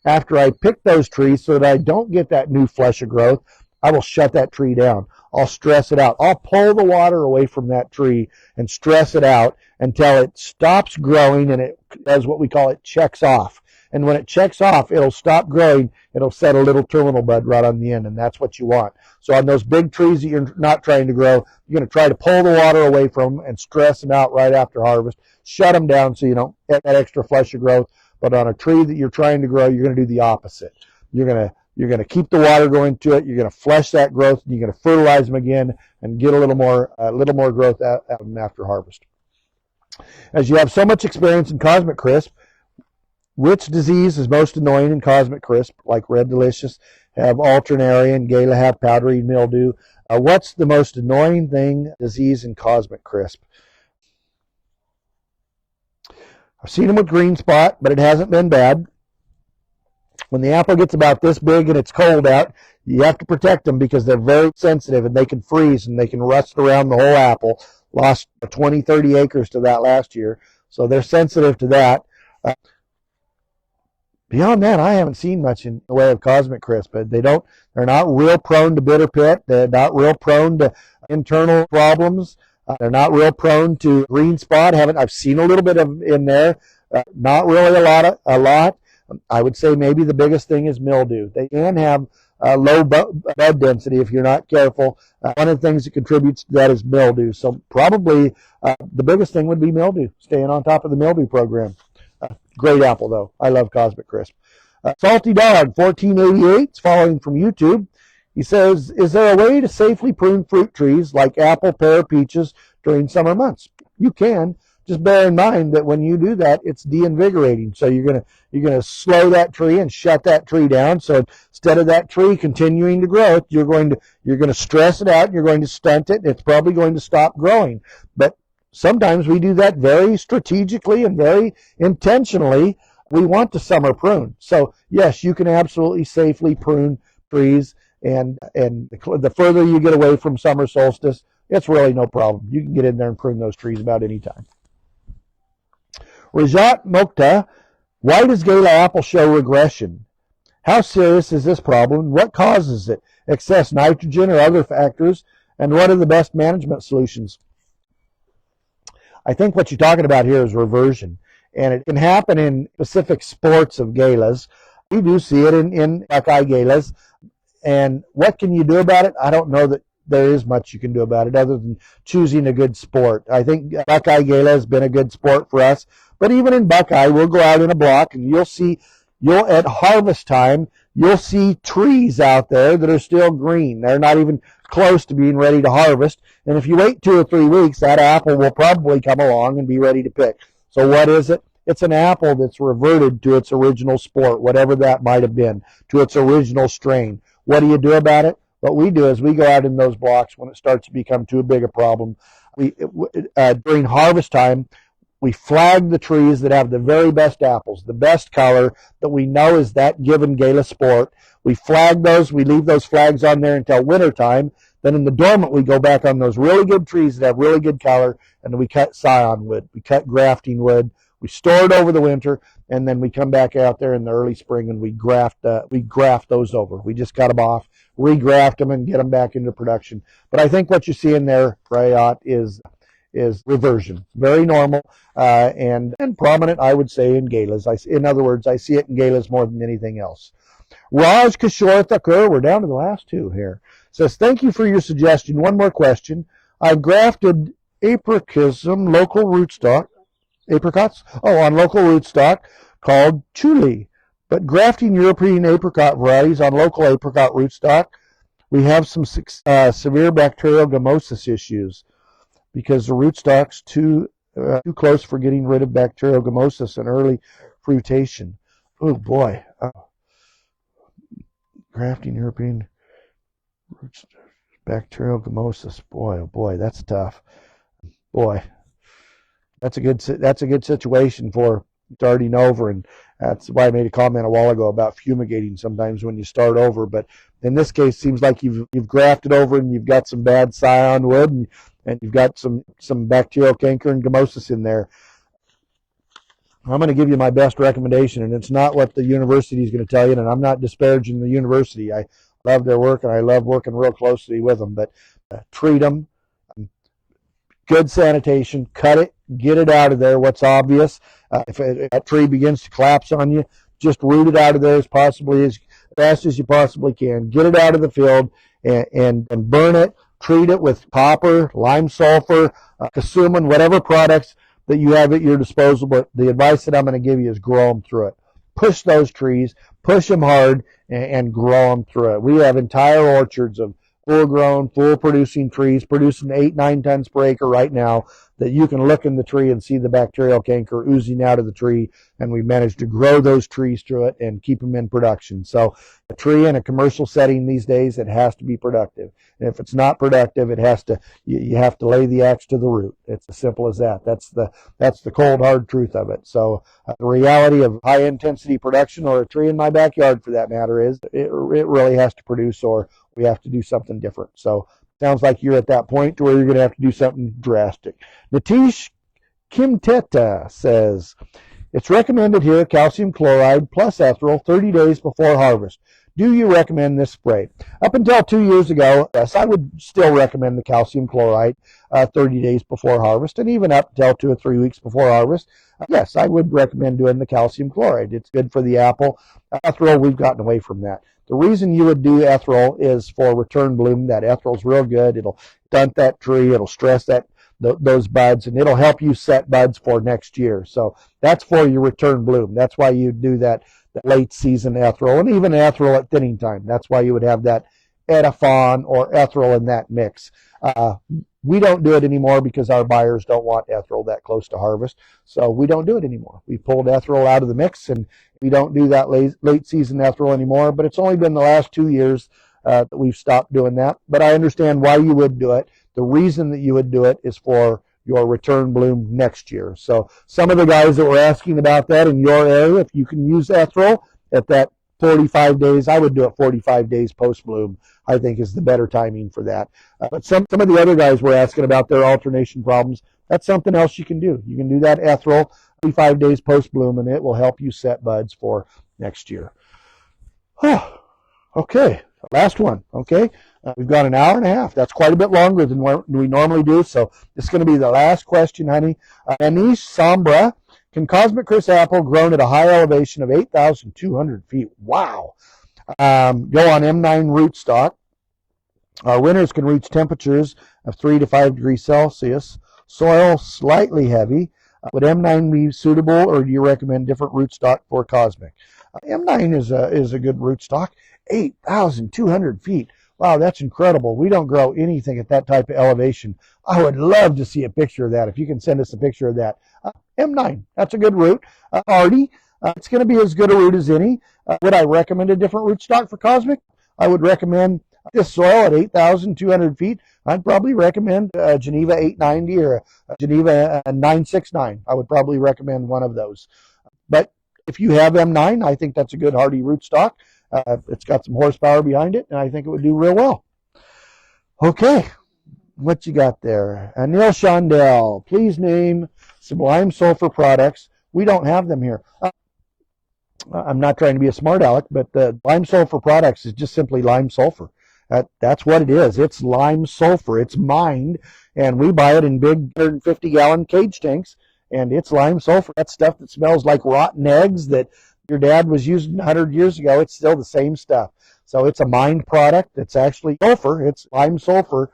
S1: After I pick those trees so that I don't get that new flush of growth, I will shut that tree down. I'll stress it out. I'll pull the water away from that tree and stress it out until it stops growing and it does what we call it checks off. And when it checks off, it'll stop growing. It'll set a little terminal bud right on the end, and that's what you want. So on those big trees that you're not trying to grow, you're going to try to pull the water away from them and stress them out right after harvest. Shut them down so you don't get that extra flush of growth. But on a tree that you're trying to grow, you're going to do the opposite. You're going to keep the water going to it. You're going to flush that growth, and you're going to fertilize them again and get a little more growth out of them after harvest. As you have so much experience in Cosmic Crisp, which disease is most annoying in Cosmic Crisp, like Red Delicious have alternary and Gala have powdery mildew? What's the most annoying disease in Cosmic Crisp? I've seen them with green spot, but it hasn't been bad. When the apple gets about this big and it's cold out, you have to protect them because they're very sensitive and they can freeze and they can rust around the whole apple. Lost 20, 30 acres to that last year, so they're sensitive to that. Beyond that, I haven't seen much in the way of Cosmic Crisp. But they're not real prone to bitter pit. They're not real prone to internal problems. They're not real prone to green spot. I've seen a little bit of in there. Not really a lot. I would say maybe the biggest thing is mildew. They can have low bud density if you're not careful. One of the things that contributes to that is mildew. So probably the biggest thing would be mildew, staying on top of the mildew program. Great apple, though. I love Cosmic Crisp. Salty Dog, 1488, is following from YouTube. He says, is there a way to safely prune fruit trees like apple, pear, peaches during summer months? You can. Just bear in mind that when you do that, it's de-invigorating. So you're gonna slow that tree and shut that tree down. So instead of that tree continuing to grow, you're going to stress it out. And you're going to stunt it. It's probably going to stop growing. But sometimes we do that very strategically and very intentionally. We want to summer prune. So yes, you can absolutely safely prune trees, and the further you get away from summer solstice, it's really no problem. You can get in there and prune those trees about any time. Rajat Mokta, why does Gala apple show regression? How serious is this problem? What causes it? Excess nitrogen or other factors? And what are the best management solutions? I think what you're talking about here is reversion, and it can happen in specific sports of galas. We do see it in Buckeye galas, and what can you do about it? I don't know that there is much you can do about it other than choosing a good sport. I think Buckeye Gala has been a good sport for us, but even in Buckeye, we'll go out in a block and at harvest time, you'll see trees out there that are still green. They're not even close to being ready to harvest. And if you wait 2 or 3 weeks, that apple will probably come along and be ready to pick. So what is it? It's an apple that's reverted to its original sport, whatever that might have been, to its original strain. What do you do about it? What we do is we go out in those blocks when it starts to become too big a problem. During harvest time, we flag the trees that have the very best apples, the best color that we know is that given Gala sport. We flag those. We leave those flags on there until winter time. Then in the dormant, we go back on those really good trees that have really good color, and we cut scion wood. We cut grafting wood. We store it over the winter, and then we come back out there in the early spring and we graft those over. We just cut them off, regraft them, and get them back into production. But I think what you see in there, Rayat, is reversion. Very normal and prominent, I would say, in galas. In other words, I see it in galas more than anything else. Raj Kishore Thakur, we're down to the last two here, says, thank you for your suggestion. One more question. I grafted apricot local rootstock. Apricots? Oh, on local rootstock called Chuli. But grafting European apricot varieties on local apricot rootstock, we have some severe bacterial gamosis issues because the rootstock's too close for getting rid of bacterial gamosis and early fruitation. Oh boy. Grafting European rootstock, bacterial gamosis. Boy, oh boy, that's tough. Boy. That's a good situation for starting over, and that's why I made a comment a while ago about fumigating sometimes when you start over. But in this case, it seems like you've grafted over and you've got some bad scion wood and you've got some bacterial canker and gamosis in there. I'm going to give you my best recommendation, and it's not what the university is going to tell you, and I'm not disparaging the university. I love their work and I love working real closely with them, but treat them. Good sanitation, cut it, get it out of there. What's obvious, if that tree begins to collapse on you, just root it out of there as fast as you possibly can. Get it out of the field and burn it. Treat it with copper, lime sulfur, cassumin, whatever products that you have at your disposal. But the advice that I'm going to give you is grow them through it. Push those trees, push them hard, and grow them through it. We have entire orchards of full-grown, full-producing trees, producing 8-9 tons per acre right now, that you can look in the tree and see the bacterial canker oozing out of the tree, and we managed to grow those trees through it and keep them in production. So a tree in a commercial setting these days, it has to be productive. And if it's not productive, you have to lay the axe to the root. It's as simple as that. That's the cold, hard truth of it. So the reality of high-intensity production, or a tree in my backyard for that matter, is it really has to produce, or we have to do something different. So sounds like you're at that point to where you're going to have to do something drastic. Natish Kimteta says, It's recommended here calcium chloride plus ethyl 30 days before harvest. Do you recommend this spray? Up until 2 years ago, yes, I would still recommend the calcium chloride 30 days before harvest, and even up until 2 or 3 weeks before harvest. Yes, I would recommend doing the calcium chloride. It's good for the apple. Ethyl, we've gotten away from that. The reason you would do ethyl is for return bloom. That ethyl's real good. It'll stunt that tree. It'll stress those buds, and it'll help you set buds for next year. So that's for your return bloom. That's why you do that late season ethyl, and even ethyl at thinning time. That's why you would have that Edifon or ethyl in that mix. We don't do it anymore because our buyers don't want ethyl that close to harvest, so we don't do it anymore. We pulled ethyl out of the mix, and we don't do that late season ethyl anymore, but it's only been the last 2 years that we've stopped doing that. But I understand why you would do it. The reason that you would do it is for your return bloom next year. So some of the guys that were asking about that in your area, if you can use ethyl at that 45 days, I would do it 45 days post bloom, I think is the better timing for that. But some of the other guys were asking about their alternation problems. That's something else you can do. You can do that ethyl 45 days post bloom, and it will help you set buds for next year. Okay, last one. Okay, we've got an hour and a half. That's quite a bit longer than what we normally do. So this is going to be the last question, honey. Anish Sombra. Can Cosmic Chris apple grown at a high elevation of 8,200 feet? Wow. Go on M9 rootstock. Our winters can reach temperatures of 3 to 5 degrees Celsius. Soil slightly heavy. Would M9 be suitable, or do you recommend different rootstock for Cosmic? M9 is a good rootstock. 8,200 feet. Wow, that's incredible. We don't grow anything at that type of elevation. I would love to see a picture of that. If you can send us a picture of that. M9, that's a good root. Artie, it's going to be as good a root as any. Would I recommend a different rootstock for Cosmic? I would recommend this soil at 8,200 feet. I'd probably recommend Geneva 890 or Geneva 969. I would probably recommend one of those. But if you have M9, I think that's a good hardy rootstock. It's got some horsepower behind it, and I think it would do real well. Okay, what you got there? Neil Shondell, please name some lime sulfur products. We don't have them here. I'm not trying to be a smart aleck, but the lime sulfur products is just simply lime sulfur. That's what it is. It's lime sulfur. It's mined, and we buy it in big 150-gallon cage tanks, and it's lime sulfur. That stuff that smells like rotten eggs that your dad was using 100 years ago, it's still the same stuff. So it's a mined product. It's actually sulfur. It's lime sulfur.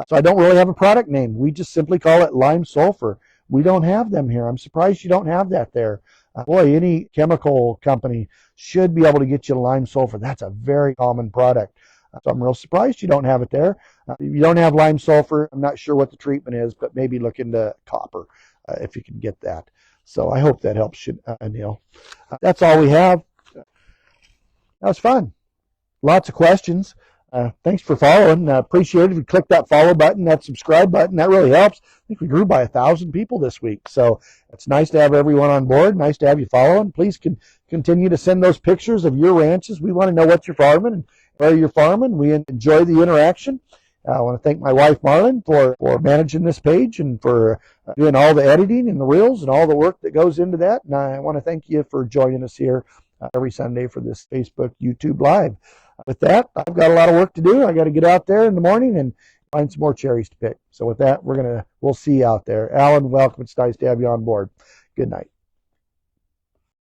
S1: So I don't really have a product name. We just simply call it lime sulfur. We don't have them here. I'm surprised you don't have that there. Boy, any chemical company should be able to get you lime sulfur. That's a very common product. So I'm real surprised you don't have it there. If you don't have lime sulfur, I'm not sure what the treatment is, but maybe look into copper if you can get that. So I hope that helps you, Neil. That's all we have. That was fun. Lots of questions. Thanks for following. Appreciate it. If you click that follow button, that subscribe button, that really helps. I think we grew by 1,000 people this week. So it's nice to have everyone on board. Nice to have you following. Please continue to send those pictures of your ranches. We want to know what you're farming and where you're farming. We enjoy the interaction. I want to thank my wife, Marlon, for managing this page and for doing all the editing and the reels and all the work that goes into that. And I want to thank you for joining us here every Sunday for this Facebook, YouTube Live. With that, I've got a lot of work to do. I got to get out there in the morning and find some more cherries to pick. So with that, we'll see you out there. Alan, welcome. It's nice to have you on board. Good night.